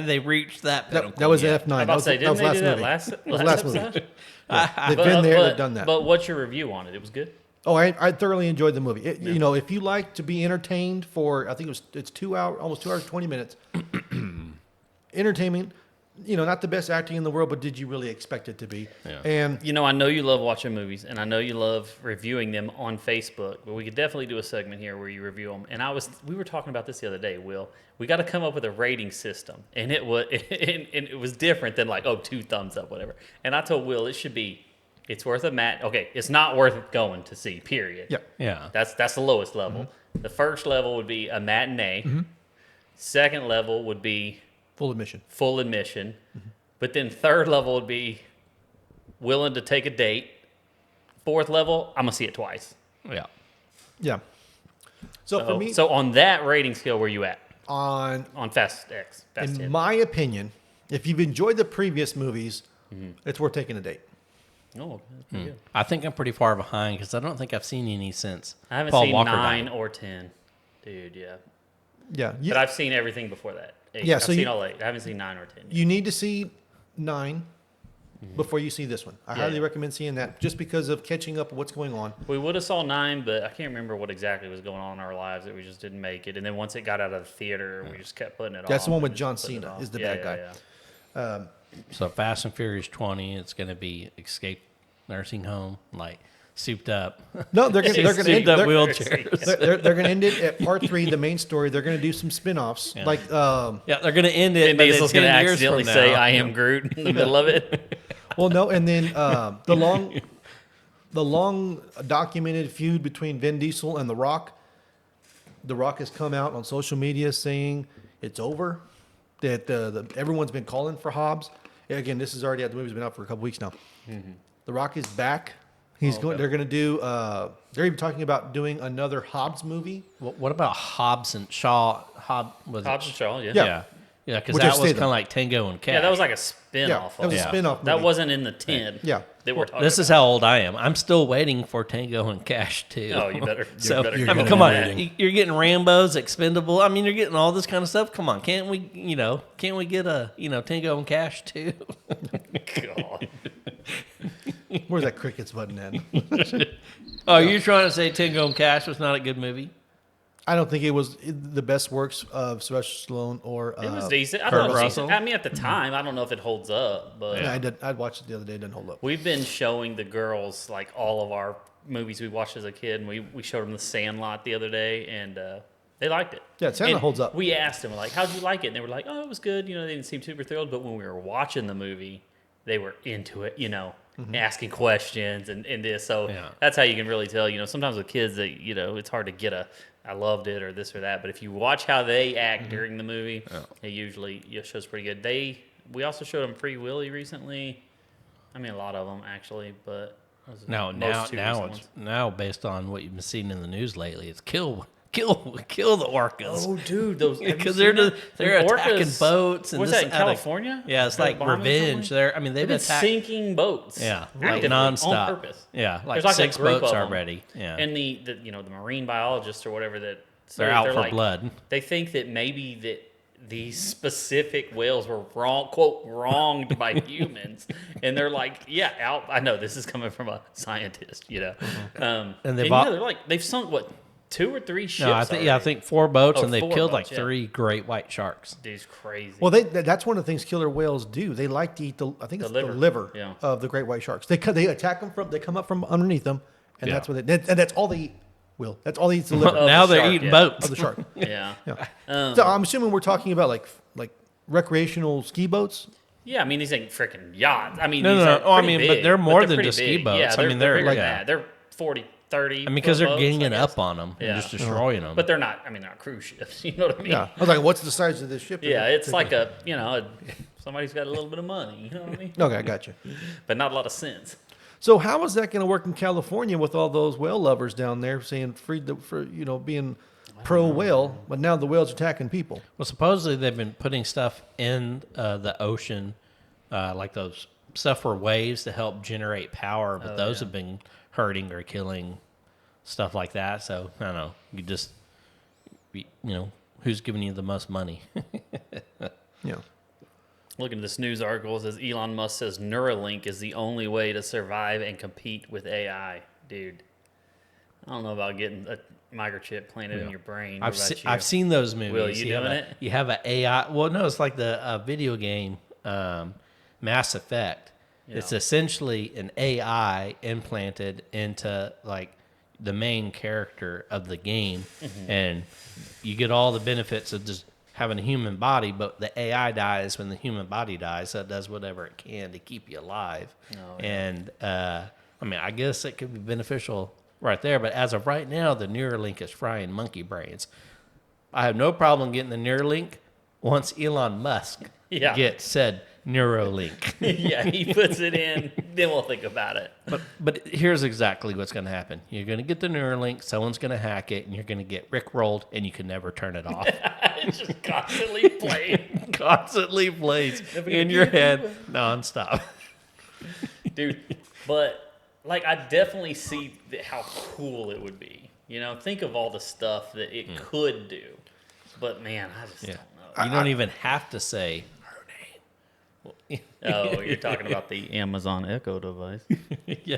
[SPEAKER 2] they reached that
[SPEAKER 3] that
[SPEAKER 2] pinnacle
[SPEAKER 3] was
[SPEAKER 2] yet?
[SPEAKER 3] F9.
[SPEAKER 1] I'm about to say,
[SPEAKER 3] that was
[SPEAKER 1] didn't they do that
[SPEAKER 3] movie.
[SPEAKER 1] last
[SPEAKER 3] That was last movie.
[SPEAKER 1] episode?
[SPEAKER 3] They've been there. They've done that.
[SPEAKER 1] But what's your review on it? It was good.
[SPEAKER 3] Oh, I thoroughly enjoyed the movie. If you like to be entertained for, I think it's 2 hours, almost 2 hours, 20 minutes. Entertainment, not the best acting in the world, but did you really expect it to be?
[SPEAKER 2] Yeah.
[SPEAKER 3] And
[SPEAKER 1] I know you love watching movies, and I know you love reviewing them on Facebook. But we could definitely do a segment here where you review them. And we were talking about this the other day, Will. We got to come up with a rating system, and it was different than like 2 thumbs up, whatever. And I told Will it should be, it's worth a okay, it's not worth going to see. Period.
[SPEAKER 3] yeah,
[SPEAKER 2] Yeah.
[SPEAKER 1] That's the lowest level. The first level would be a matinee. Second level would be
[SPEAKER 3] full admission.
[SPEAKER 1] full admission. But then third level would be willing to take a date. Fourth level, I'm gonna see it twice.
[SPEAKER 2] Yeah.
[SPEAKER 3] Yeah. So for me,
[SPEAKER 1] So on that rating scale, where you at
[SPEAKER 3] on
[SPEAKER 1] on Fast X? Fast
[SPEAKER 3] in
[SPEAKER 1] 10.
[SPEAKER 3] my opinion, if you've enjoyed the previous movies, it's worth taking a date.
[SPEAKER 1] Oh, that's pretty good.
[SPEAKER 2] I think I'm pretty far behind because I don't think I've seen any since
[SPEAKER 1] I haven't
[SPEAKER 2] Paul
[SPEAKER 1] seen
[SPEAKER 2] Walker
[SPEAKER 1] 9
[SPEAKER 2] died.
[SPEAKER 1] or 10, dude. Yeah,
[SPEAKER 3] Yeah,
[SPEAKER 1] but I've seen everything before that. 8.
[SPEAKER 3] Yeah,
[SPEAKER 1] I've
[SPEAKER 3] so
[SPEAKER 1] seen
[SPEAKER 3] you-
[SPEAKER 1] all 8. I haven't seen 9 or 10.
[SPEAKER 3] you need to see 9 before you see this one. I highly recommend seeing that just because of catching up with what's going on.
[SPEAKER 1] We would have saw 9, but I can't remember what exactly was going on in our lives that we just didn't make it. And then once it got out of the theater, we just kept putting it off.
[SPEAKER 3] That's the one
[SPEAKER 1] and
[SPEAKER 3] with
[SPEAKER 1] just
[SPEAKER 3] John
[SPEAKER 1] putting it
[SPEAKER 3] Cena
[SPEAKER 1] off.
[SPEAKER 3] is the
[SPEAKER 1] Yeah,
[SPEAKER 3] bad
[SPEAKER 1] yeah,
[SPEAKER 3] guy.
[SPEAKER 1] yeah.
[SPEAKER 2] So Fast and Furious 20, it's going to be Escape Nursing Home. Like souped up.
[SPEAKER 3] No, they're going to
[SPEAKER 2] Souped
[SPEAKER 3] end
[SPEAKER 2] up
[SPEAKER 3] they're,
[SPEAKER 2] wheelchairs.
[SPEAKER 3] they're going to end it at part 3, the main story. They're going to do some spin-offs.
[SPEAKER 2] Yeah.
[SPEAKER 3] Like,
[SPEAKER 2] Yeah, they're going to end it.
[SPEAKER 1] Vin
[SPEAKER 2] but
[SPEAKER 1] Diesel's
[SPEAKER 2] going to
[SPEAKER 1] accidentally say, "I am Groot" in the middle of it.
[SPEAKER 3] well, no, and then the long documented feud between Vin Diesel and The Rock. The Rock has come out on social media saying it's over. That everyone's been calling for Hobbs. Again, this is already out. The movie's been out for a couple weeks now. The Rock is back. He's going. They're going to do. They're even talking about doing another Hobbs movie.
[SPEAKER 2] What about Hobbs and Shaw? Hobbs and
[SPEAKER 1] Shaw, yeah.
[SPEAKER 2] Yeah, yeah, because
[SPEAKER 3] Which
[SPEAKER 2] that
[SPEAKER 3] I
[SPEAKER 2] was
[SPEAKER 3] stayed
[SPEAKER 2] kind of like Tango and Cash.
[SPEAKER 1] Yeah, that was like a spin-off.
[SPEAKER 3] That was a
[SPEAKER 2] Yeah.
[SPEAKER 3] spin-off movie.
[SPEAKER 1] That wasn't in the 10
[SPEAKER 3] Yeah.
[SPEAKER 1] that we're talking
[SPEAKER 2] This is
[SPEAKER 1] about.
[SPEAKER 2] how old I am. I'm still waiting for Tango and Cash too.
[SPEAKER 1] Oh, you better.
[SPEAKER 2] So
[SPEAKER 1] better
[SPEAKER 3] you're
[SPEAKER 2] I mean,
[SPEAKER 3] gonna
[SPEAKER 2] come
[SPEAKER 3] be
[SPEAKER 2] on,
[SPEAKER 3] waiting.
[SPEAKER 2] you're getting Rambo's, Expendable. I mean, you're getting all this kind of stuff. Come on, can't we? Can't we get a Tango and Cash too?
[SPEAKER 1] God.
[SPEAKER 3] Where's that crickets button at?
[SPEAKER 2] Oh, you're trying to say Tango and Cash was not a good movie?
[SPEAKER 3] I don't think it was the best works of Sylvester Stallone or.
[SPEAKER 1] It was decent. I
[SPEAKER 2] Kurt
[SPEAKER 1] thought it was
[SPEAKER 2] Russell?
[SPEAKER 1] decent. I mean, at the time, I don't know if it holds up, but
[SPEAKER 3] Yeah, I watched it the other day. It didn't hold up.
[SPEAKER 1] we've been showing the girls like all of our movies we watched as a kid, and we showed them The Sandlot the other day, and they liked it.
[SPEAKER 3] Yeah, Sandlot
[SPEAKER 1] And
[SPEAKER 3] holds up.
[SPEAKER 1] We asked them like, "How'd you like it?" And they were like, "Oh, it was good." They didn't seem super thrilled, but when we were watching the movie, they were into it. Asking questions and this. So
[SPEAKER 2] Yeah.
[SPEAKER 1] that's how you can really tell. Sometimes with kids that it's hard to get I loved it or this or that. But if you watch how they act during the movie, it usually shows pretty good. We also showed them Free Willy recently. I mean, a lot of them actually, but those are
[SPEAKER 2] Now
[SPEAKER 1] most two recent ones.
[SPEAKER 2] now based on what you've been seeing in the news lately, it's kill the orcas.
[SPEAKER 1] Oh, dude, those
[SPEAKER 2] Because they're attacking boats and
[SPEAKER 1] Was
[SPEAKER 2] this
[SPEAKER 1] that in
[SPEAKER 2] and other-
[SPEAKER 1] California?
[SPEAKER 2] Yeah, it's
[SPEAKER 1] They're
[SPEAKER 2] like
[SPEAKER 1] bombing
[SPEAKER 2] revenge.
[SPEAKER 1] somewhere?
[SPEAKER 2] They've
[SPEAKER 1] They've been
[SPEAKER 2] attacked.
[SPEAKER 1] sinking boats.
[SPEAKER 2] Yeah, like
[SPEAKER 1] actively,
[SPEAKER 2] nonstop.
[SPEAKER 1] on purpose.
[SPEAKER 2] Yeah, like
[SPEAKER 1] There's like
[SPEAKER 2] 6
[SPEAKER 1] a group
[SPEAKER 2] boats
[SPEAKER 1] of them.
[SPEAKER 2] already. Yeah,
[SPEAKER 1] And the marine biologists or whatever that
[SPEAKER 2] they're out for
[SPEAKER 1] like,
[SPEAKER 2] blood.
[SPEAKER 1] They think that maybe that these specific whales were wronged by humans, and they're like, out. I know this is coming from a scientist,
[SPEAKER 2] And
[SPEAKER 1] and
[SPEAKER 2] they've
[SPEAKER 1] they're like they've sunk what 2 or 3 ships.
[SPEAKER 2] No, I
[SPEAKER 1] already.
[SPEAKER 2] think 4 boats,
[SPEAKER 1] Oh,
[SPEAKER 2] and they've
[SPEAKER 1] 4
[SPEAKER 2] killed
[SPEAKER 1] boats,
[SPEAKER 2] like 3 great white sharks.
[SPEAKER 1] Dude's crazy.
[SPEAKER 3] Well, that's one of the things killer whales do. They like to eat the liver
[SPEAKER 1] Yeah.
[SPEAKER 3] of the great white sharks. They attack them they come up from underneath them, and
[SPEAKER 2] Yeah.
[SPEAKER 3] that's what and that's all they eat. Will that's all they eat's the liver
[SPEAKER 1] Of
[SPEAKER 2] Now
[SPEAKER 1] the
[SPEAKER 2] they're
[SPEAKER 1] shark,
[SPEAKER 2] eating
[SPEAKER 1] yeah.
[SPEAKER 2] boats.
[SPEAKER 3] of the shark.
[SPEAKER 1] yeah.
[SPEAKER 3] Yeah. So I'm assuming we're talking about like recreational ski boats.
[SPEAKER 1] Yeah, I mean these ain't freaking yachts. I mean,
[SPEAKER 2] No,
[SPEAKER 1] these
[SPEAKER 2] no,
[SPEAKER 1] are
[SPEAKER 2] no. Oh, I
[SPEAKER 1] pretty
[SPEAKER 2] mean, but
[SPEAKER 1] big,
[SPEAKER 2] they're more than
[SPEAKER 1] pretty
[SPEAKER 2] just ski
[SPEAKER 1] big.
[SPEAKER 2] boats.
[SPEAKER 1] Yeah,
[SPEAKER 2] I mean, they're
[SPEAKER 1] bigger than
[SPEAKER 2] yeah.
[SPEAKER 1] that. They're 40, 30.
[SPEAKER 2] I mean, because they're
[SPEAKER 1] boats,
[SPEAKER 2] ganging
[SPEAKER 1] I
[SPEAKER 2] up
[SPEAKER 1] guess.
[SPEAKER 2] on them
[SPEAKER 1] Yeah.
[SPEAKER 2] and just destroying them.
[SPEAKER 1] But they're not cruise ships. You know what I mean?
[SPEAKER 3] Yeah. I was like, what's the size of this ship?
[SPEAKER 1] Yeah, it's like somebody's got a little bit of money. You know what I mean?
[SPEAKER 3] Okay, I got you.
[SPEAKER 1] But not a lot of sense.
[SPEAKER 3] So how is that going to work in California with all those whale lovers down there saying being pro whale, but now the whales are attacking people?
[SPEAKER 2] Well, supposedly they've been putting stuff in the ocean, like those stuff for waves to help generate power, but those have been hurting or killing, stuff like that. So I don't know. Who's giving you the most money?
[SPEAKER 3] Yeah.
[SPEAKER 1] Looking at this news article, it says Elon Musk says Neuralink is the only way to survive and compete with AI. Dude, I don't know about getting a microchip planted in your brain. What about you?
[SPEAKER 2] I've seen those movies.
[SPEAKER 1] Will, you doing it?
[SPEAKER 2] You have an AI. Well, no, it's like the video game Mass Effect.
[SPEAKER 1] Yeah.
[SPEAKER 2] It's essentially an AI implanted into like the main character of the game, and you get all the benefits of just having a human body, but the AI dies when the human body dies, so it does whatever it can to keep you alive.
[SPEAKER 1] Oh, yeah.
[SPEAKER 2] And I mean, I guess it could be beneficial right there, but as of right now, the Neuralink is frying monkey brains. I have no problem getting the Neuralink once Elon Musk gets said Neuralink.
[SPEAKER 1] Yeah, he puts it in, then we'll think about it.
[SPEAKER 2] But here's exactly what's going to happen. You're going to get the Neuralink, someone's going to hack it, and you're going to get rickrolled, and you can never turn it off.
[SPEAKER 1] It's just constantly playing.
[SPEAKER 2] Constantly plays in your head nonstop.
[SPEAKER 1] Dude, but like I definitely see how cool it would be. Think of all the stuff that it could do. But man, I just don't know.
[SPEAKER 2] You don't even have to say her name.
[SPEAKER 1] Oh, you're talking about the Amazon Echo device.
[SPEAKER 2] Yeah.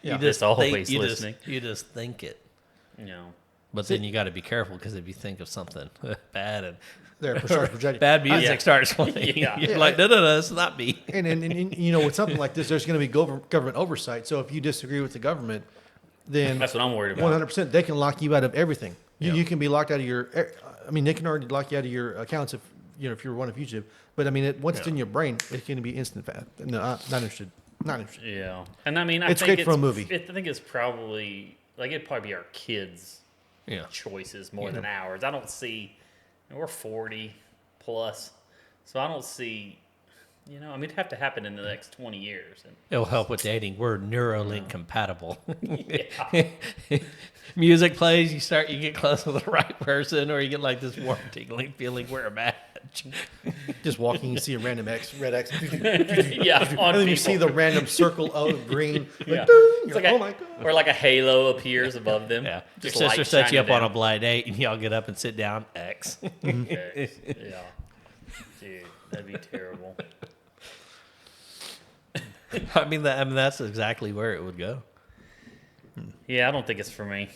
[SPEAKER 1] You just always listening.
[SPEAKER 2] You just think it.
[SPEAKER 1] No.
[SPEAKER 2] But then you got to be careful because if you think of something bad and
[SPEAKER 3] They're projecting.
[SPEAKER 2] bad music
[SPEAKER 1] Yeah.
[SPEAKER 2] starts playing,
[SPEAKER 1] Yeah.
[SPEAKER 2] you're like, no, it's not me.
[SPEAKER 3] And with something like this, there's going to be government oversight. So if you disagree with the government, then
[SPEAKER 1] That's what I'm worried about.
[SPEAKER 3] 100% they can lock you out of everything.
[SPEAKER 2] Yeah.
[SPEAKER 3] You can be locked out of your. I mean, they can already lock you out of your accounts if if you're one of YouTube. But I mean, once it's in your brain, it can be instant. No, not interested. Not interested.
[SPEAKER 1] Yeah, and I mean, I
[SPEAKER 3] It's
[SPEAKER 1] think
[SPEAKER 3] great for a movie.
[SPEAKER 1] I think it's probably like it'd probably be our kids'
[SPEAKER 2] Yeah.
[SPEAKER 1] choices more than ours. I don't see. We're 40 plus, so I don't see. I mean, it'd have to happen in the next 20 years. And
[SPEAKER 2] It'll help with dating. We're Neuralink compatible.
[SPEAKER 1] yeah,
[SPEAKER 2] Music plays, you get close to the right person, or you get like this warm tingling feeling we're a match.
[SPEAKER 3] Just walking, you see a random red X,
[SPEAKER 1] yeah, on
[SPEAKER 3] and then you
[SPEAKER 1] people.
[SPEAKER 3] see the random circle of green.
[SPEAKER 1] Yeah.
[SPEAKER 3] Like, ding,
[SPEAKER 1] It's
[SPEAKER 3] you're
[SPEAKER 1] like
[SPEAKER 3] like,
[SPEAKER 1] a,
[SPEAKER 3] oh my god!
[SPEAKER 1] or like a halo appears above them.
[SPEAKER 2] Yeah. Your
[SPEAKER 1] Just
[SPEAKER 2] sister
[SPEAKER 1] light
[SPEAKER 2] sets you up
[SPEAKER 1] shining
[SPEAKER 2] on a
[SPEAKER 1] down.
[SPEAKER 2] blind date, and y'all get up and sit down. X.
[SPEAKER 1] Okay. Yeah, dude, that'd be terrible.
[SPEAKER 2] I mean, that's exactly where it would go.
[SPEAKER 1] Yeah, I don't think it's for me.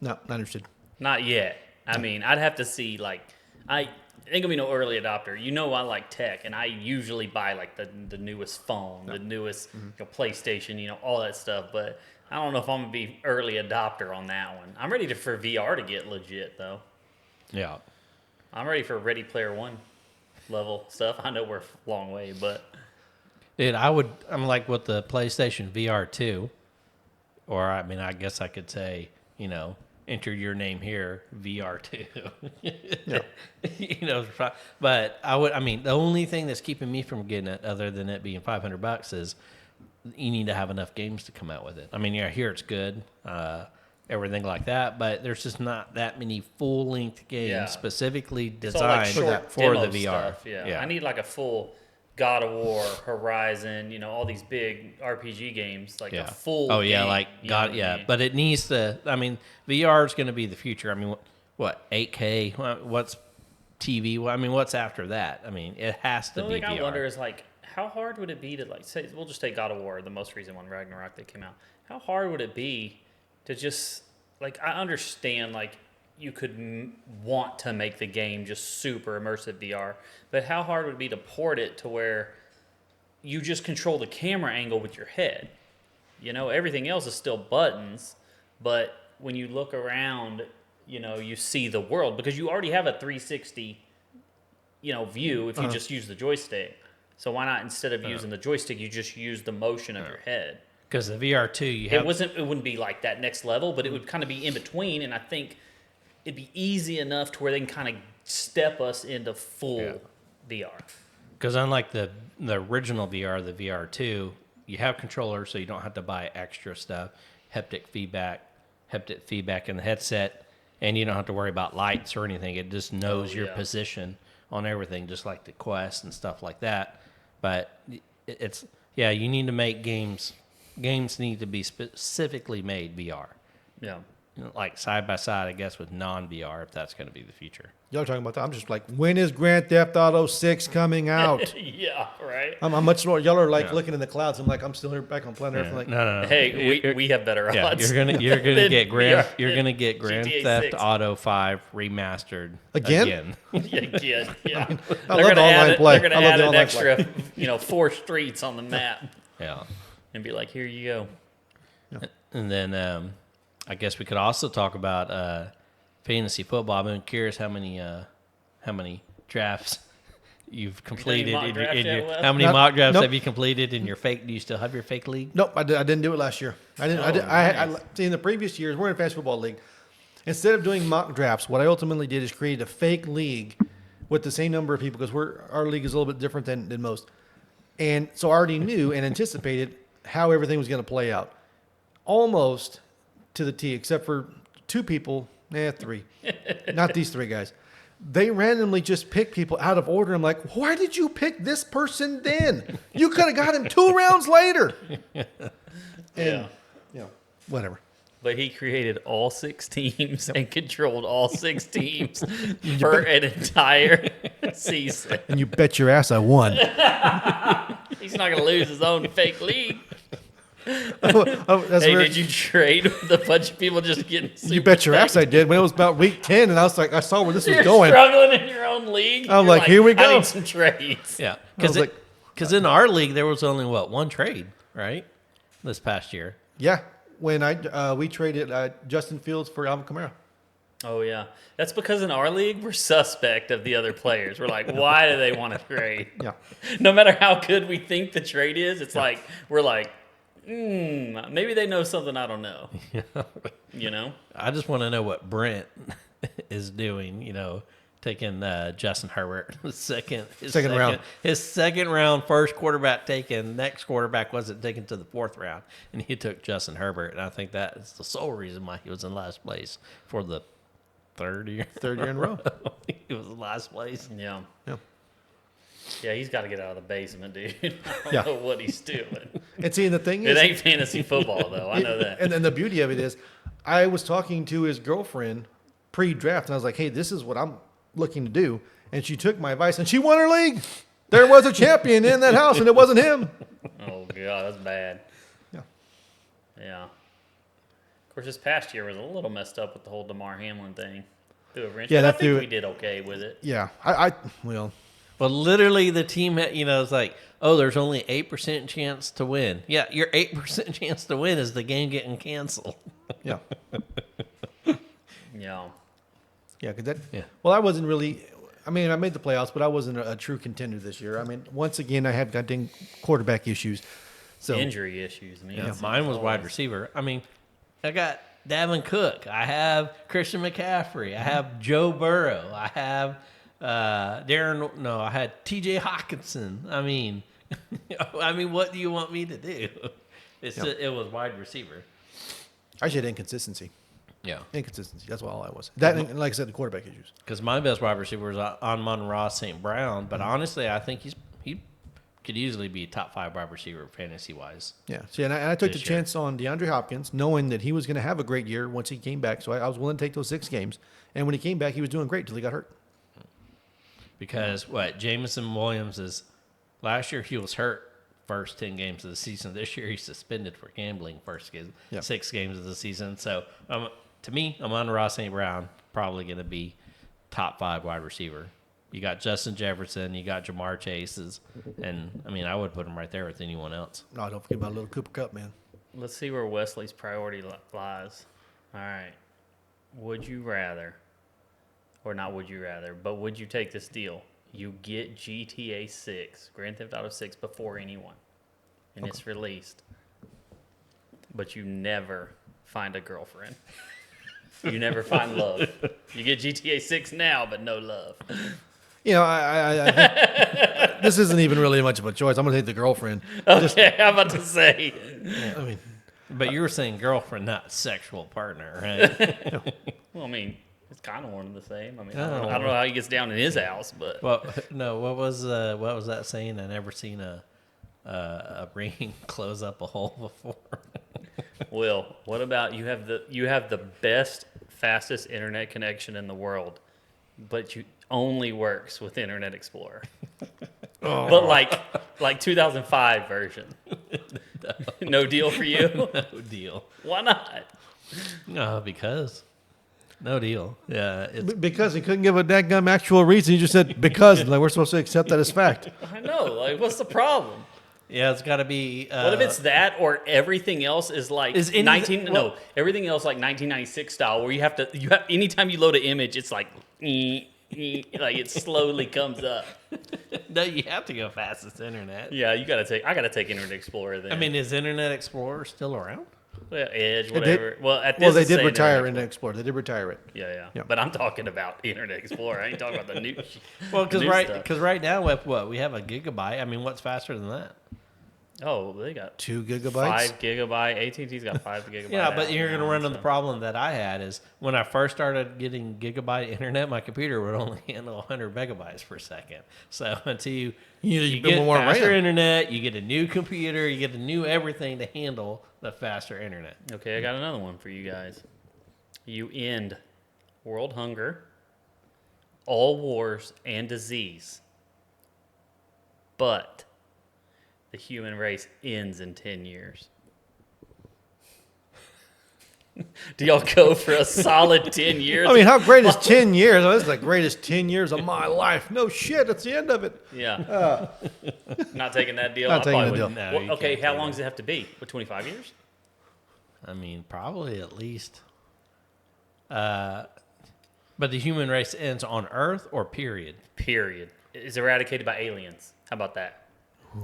[SPEAKER 3] No, not interested.
[SPEAKER 1] Not yet. I mean, I'd have to see, like, I ain't gonna be no early adopter. I like tech, and I usually buy like the newest phone, the newest PlayStation, all that stuff. But I don't know if I'm gonna be early adopter on that one. I'm ready for VR to get legit though.
[SPEAKER 2] Yeah.
[SPEAKER 1] I'm ready for Ready Player One level stuff. I know we're a long way, but
[SPEAKER 2] Dude, I'm like with the PlayStation VR 2, or I mean, I guess I could say, enter your name here, VR 2.
[SPEAKER 3] Yeah.
[SPEAKER 2] But the only thing that's keeping me from getting it, other than it being $500, is you need to have enough games to come out with it. I mean, I hear it's good, everything like that, but there's just not that many full-length games
[SPEAKER 1] Yeah.
[SPEAKER 2] specifically
[SPEAKER 1] it's all like
[SPEAKER 2] designed
[SPEAKER 1] short
[SPEAKER 2] for the
[SPEAKER 1] demo
[SPEAKER 2] VR.
[SPEAKER 1] stuff. Yeah, I need like a full God of War, Horizon, all these big RPG games, like a full.
[SPEAKER 2] Oh yeah,
[SPEAKER 1] game,
[SPEAKER 2] like
[SPEAKER 1] you know what
[SPEAKER 2] God,
[SPEAKER 1] I
[SPEAKER 2] yeah.
[SPEAKER 1] mean?
[SPEAKER 2] But it needs to. I mean, VR is going to be the future. I mean, what 8K? What's TV? I mean, what's after that? I mean, it has to
[SPEAKER 1] The only
[SPEAKER 2] be
[SPEAKER 1] thing
[SPEAKER 2] VR.
[SPEAKER 1] I wonder is like, how hard would it be to like say, we'll just take God of War, the most recent one, Ragnarok, that came out. How hard would it be to just like, I understand like you could want to make the game just super immersive VR, but how hard would it be to port it to where you just control the camera angle with your head? Everything else is still buttons, but when you look around, you see the world because you already have a 360, view if you just use the joystick. So why not, instead of using the joystick, you just use the motion of your head?
[SPEAKER 2] Because the VR 2, you have
[SPEAKER 1] It wouldn't be like that next level, but it would kind of be in between, and I think it'd be easy enough to where they can kind of step us into full VR.
[SPEAKER 2] because unlike the original VR, the VR 2, you have controllers, so you don't have to buy extra stuff, haptic feedback in the headset, and you don't have to worry about lights or anything. It just knows your position on everything, just like the Quest and stuff like that. But you need to make games. Games need to be specifically made VR.
[SPEAKER 1] Yeah.
[SPEAKER 2] Like side by side, I guess, with non-VR, if that's going to be the future.
[SPEAKER 3] Y'all talking about that? I'm just like, when is Grand Theft Auto 6 coming out?
[SPEAKER 1] Yeah, right.
[SPEAKER 3] I'm much more. Y'all are like looking in the clouds. I'm like, I'm still here back on planet Earth. I'm like,
[SPEAKER 2] No.
[SPEAKER 1] Hey, we have better
[SPEAKER 2] Yeah,
[SPEAKER 1] odds.
[SPEAKER 2] you're gonna
[SPEAKER 1] than
[SPEAKER 2] get
[SPEAKER 1] VR
[SPEAKER 2] Grand
[SPEAKER 1] GTA
[SPEAKER 2] Theft
[SPEAKER 1] 6.
[SPEAKER 2] Auto 5 remastered
[SPEAKER 3] Again?
[SPEAKER 1] Again, yeah.
[SPEAKER 3] I love the online play.
[SPEAKER 1] They're
[SPEAKER 3] I
[SPEAKER 1] gonna
[SPEAKER 3] love
[SPEAKER 1] add
[SPEAKER 3] the
[SPEAKER 1] an
[SPEAKER 3] online
[SPEAKER 1] extra, 4 streets on the map,
[SPEAKER 2] Yeah,
[SPEAKER 1] and be like, here you go.
[SPEAKER 2] and then I guess we could also talk about fantasy football. I'm curious how many drafts you've completed
[SPEAKER 1] mock
[SPEAKER 2] in your,
[SPEAKER 1] drafts
[SPEAKER 2] in
[SPEAKER 1] yet,
[SPEAKER 2] your
[SPEAKER 1] Wes?
[SPEAKER 2] how many
[SPEAKER 3] Nope.
[SPEAKER 2] mock drafts
[SPEAKER 3] Nope.
[SPEAKER 2] have you completed in your fake? Do you still have your fake league?
[SPEAKER 3] nope, I didn't do it last year. I didn't.
[SPEAKER 1] Oh,
[SPEAKER 3] I
[SPEAKER 1] nice.
[SPEAKER 3] see, in the previous years, we're in a fantasy football league. Instead of doing mock drafts, what I ultimately did is create a fake league with the same number of people because our league is a little bit different than most. And so I already knew and anticipated how everything was going to play out, almost to the T, except for 2 people, 3, not these 3 guys. They randomly just pick people out of order. I'm like, why did you pick this person then? You could have got him 2 rounds later.
[SPEAKER 1] Yeah.
[SPEAKER 3] Whatever.
[SPEAKER 1] But he created all 6 teams and controlled all 6 teams for an entire season.
[SPEAKER 3] And you bet your ass I won.
[SPEAKER 1] He's not going to lose his own fake league.
[SPEAKER 3] That's
[SPEAKER 1] Hey,
[SPEAKER 3] weird.
[SPEAKER 1] did you trade with a bunch of people just getting super
[SPEAKER 3] You bet your
[SPEAKER 1] fake?
[SPEAKER 3] ass I did. When it was about week 10, and I was like, I saw where this was
[SPEAKER 1] You're
[SPEAKER 3] going.
[SPEAKER 1] struggling in your own league.
[SPEAKER 3] I'm
[SPEAKER 1] You're
[SPEAKER 3] like, here we go.
[SPEAKER 1] I need some trades.
[SPEAKER 2] Yeah,
[SPEAKER 3] I was like-
[SPEAKER 2] because in our league there was only 1 trade, right? This past year.
[SPEAKER 3] Yeah. when we traded Justin Fields for Alvin Kamara.
[SPEAKER 1] Oh yeah, that's because in our league we're suspect of the other players. We're like, why do they want to trade?
[SPEAKER 3] Yeah.
[SPEAKER 1] No matter how good we think the trade is, it's like we're like, maybe they know something I don't know. You know?
[SPEAKER 2] I just want to know what Brent is doing. Taking Justin Herbert, his second
[SPEAKER 3] round.
[SPEAKER 2] his second round, first quarterback taken. Next quarterback wasn't taken to the fourth round, and he took Justin Herbert. And I think that is the sole reason why he was in last place for the third year
[SPEAKER 3] in a row.
[SPEAKER 2] He was in last place.
[SPEAKER 1] Yeah.
[SPEAKER 3] Yeah.
[SPEAKER 1] Yeah, he's got to get out of the basement, dude. I
[SPEAKER 3] Yeah.
[SPEAKER 1] don't know what he's doing.
[SPEAKER 3] And see, the thing
[SPEAKER 1] It
[SPEAKER 3] is,
[SPEAKER 1] ain't fantasy football, though. I know that.
[SPEAKER 3] And then the beauty of it is, I was talking to his girlfriend pre-draft, and I was like, "Hey, this is what I'm looking to do," and she took my advice, and she won her league. There was a champion in that house, and it wasn't him.
[SPEAKER 1] Oh, God, that's bad.
[SPEAKER 3] Yeah.
[SPEAKER 1] Yeah. Of course, this past year was a little messed up with the whole DeMar Hamlin thing. Threw a wrench.
[SPEAKER 3] Yeah,
[SPEAKER 1] But I
[SPEAKER 3] that
[SPEAKER 1] think
[SPEAKER 3] threw-
[SPEAKER 1] we did okay with it.
[SPEAKER 3] Yeah, well,
[SPEAKER 2] But literally, the team, it's like, oh, there's only 8% chance to win. Yeah, your 8% chance to win is the game getting canceled.
[SPEAKER 3] yeah,
[SPEAKER 1] Yeah.
[SPEAKER 3] yeah. Cause that.
[SPEAKER 2] Yeah.
[SPEAKER 3] Well, I wasn't really. I mean, I made the playoffs, but I wasn't a true contender this year. I mean, once again, I had goddamn quarterback issues. So
[SPEAKER 1] Injury issues. I mean,
[SPEAKER 2] Yeah,
[SPEAKER 1] it's-
[SPEAKER 2] mine was
[SPEAKER 1] it's
[SPEAKER 2] wide
[SPEAKER 1] always-
[SPEAKER 2] receiver. I mean, I got Dalvin Cook. I have Christian McCaffrey. I have Joe Burrow. I have I had T.J. Hawkinson. I mean, what do you want me to do? It was wide receiver.
[SPEAKER 3] I just had inconsistency.
[SPEAKER 2] Yeah,
[SPEAKER 3] Inconsistency. That's all I was. That, and like I said, the quarterback issues.
[SPEAKER 2] because my best wide receiver was on Monroe St. Brown, but
[SPEAKER 3] Mm-hmm.
[SPEAKER 2] honestly, I think he could easily be a top 5 wide receiver fantasy wise.
[SPEAKER 3] Yeah. See, and I took the
[SPEAKER 2] This year.
[SPEAKER 3] chance on DeAndre Hopkins, knowing that he was going to have a great year once he came back. So I was willing to take those 6 games. And when he came back, he was doing great till he got hurt.
[SPEAKER 2] Because Jameson Williams is last year he was hurt first 10 games of the season. This year he's suspended for gambling first 6 games of the season. So to me, I'm on Ross St. Brown, probably going to be top 5 wide receiver. You got Justin Jefferson, you got Jamar Chase's, and I mean I would put him right there with anyone else.
[SPEAKER 3] No, don't forget about little Cooper Cup, man.
[SPEAKER 1] Let's see where Wesley's priority lies. All right. Would you rather, or not would you rather, but would you take this deal? You get GTA 6, Grand Theft Auto 6, before anyone, and it's released, but you never find a girlfriend. You never find love. You get GTA 6 now, but no love.
[SPEAKER 3] You know, this isn't even really much of a choice. I'm going to take the girlfriend.
[SPEAKER 1] Okay, I'm about to say.
[SPEAKER 3] I mean,
[SPEAKER 2] But you were saying girlfriend, not sexual partner, right?
[SPEAKER 1] Well, I mean, it's kind of one and the same. I mean,
[SPEAKER 2] Oh.
[SPEAKER 1] I don't know how he gets down in his house, but
[SPEAKER 2] Well, no. What was that saying? I never seen a ring close up a hole before.
[SPEAKER 1] Will, what about you have the best, fastest internet connection in the world, but you only works with Internet Explorer. But like 2005 version. No deal for you?
[SPEAKER 2] No deal.
[SPEAKER 1] Why not?
[SPEAKER 2] No, because no deal. Yeah, it's
[SPEAKER 3] because he couldn't give a dadgum actual reason. He just said because. Like, we're supposed to accept that as fact.
[SPEAKER 1] I know. Like, what's the problem?
[SPEAKER 2] it's got to be.
[SPEAKER 1] What if it's that or everything else is like
[SPEAKER 2] Is any-
[SPEAKER 1] 19?
[SPEAKER 2] well-
[SPEAKER 1] No, everything else like 1996 style, where you have anytime you load an image, it's like like it slowly comes up.
[SPEAKER 2] no, you have to go fastest internet.
[SPEAKER 1] Yeah, I gotta take Internet Explorer then.
[SPEAKER 2] I mean, is Internet Explorer still around?
[SPEAKER 1] Well, Edge,
[SPEAKER 3] It
[SPEAKER 1] whatever. Well, at this
[SPEAKER 3] Well, they
[SPEAKER 1] it's
[SPEAKER 3] did
[SPEAKER 1] saying
[SPEAKER 3] retire
[SPEAKER 1] Internet
[SPEAKER 3] Internet Explorer. They did retire it.
[SPEAKER 1] Yeah.
[SPEAKER 3] Yeah.
[SPEAKER 1] But I'm talking about Internet Explorer. I ain't talking about the new.
[SPEAKER 2] Well,
[SPEAKER 1] the new stuff.
[SPEAKER 2] because right now with what we have a gigabyte. I mean, what's faster than that?
[SPEAKER 1] Oh, they got
[SPEAKER 3] 2 gigabytes.
[SPEAKER 1] 5 gigabyte. AT&T's got 5 gigabyte.
[SPEAKER 2] Yeah, but
[SPEAKER 1] out
[SPEAKER 2] you're going to
[SPEAKER 1] now,
[SPEAKER 2] run into
[SPEAKER 1] so-
[SPEAKER 2] the problem that I had is when I first started getting gigabyte internet, my computer would only handle 100 megabytes per second. So until you
[SPEAKER 3] You
[SPEAKER 2] get
[SPEAKER 3] more
[SPEAKER 2] faster
[SPEAKER 3] RAM.
[SPEAKER 2] internet, you get a new computer, you get a new everything to handle the faster internet.
[SPEAKER 1] Okay, I got another one for you guys. You end world hunger, all wars, and disease, but the human race ends in 10 years. Do y'all go for a solid 10 years?
[SPEAKER 3] I mean, how great is 10 years? Oh, this is the greatest 10 years of my life. No shit, that's the end of it.
[SPEAKER 1] Yeah. Not taking that deal.
[SPEAKER 3] Not
[SPEAKER 1] I
[SPEAKER 3] taking
[SPEAKER 1] probably
[SPEAKER 3] the
[SPEAKER 1] wouldn't.
[SPEAKER 2] deal. No,
[SPEAKER 1] Well,
[SPEAKER 2] you
[SPEAKER 1] okay,
[SPEAKER 2] can't
[SPEAKER 1] how
[SPEAKER 2] do
[SPEAKER 1] long does it have to be? What, 25 years?
[SPEAKER 2] I mean, probably at least. But the human race ends on Earth or period?
[SPEAKER 1] Period. Is eradicated by aliens. How about that?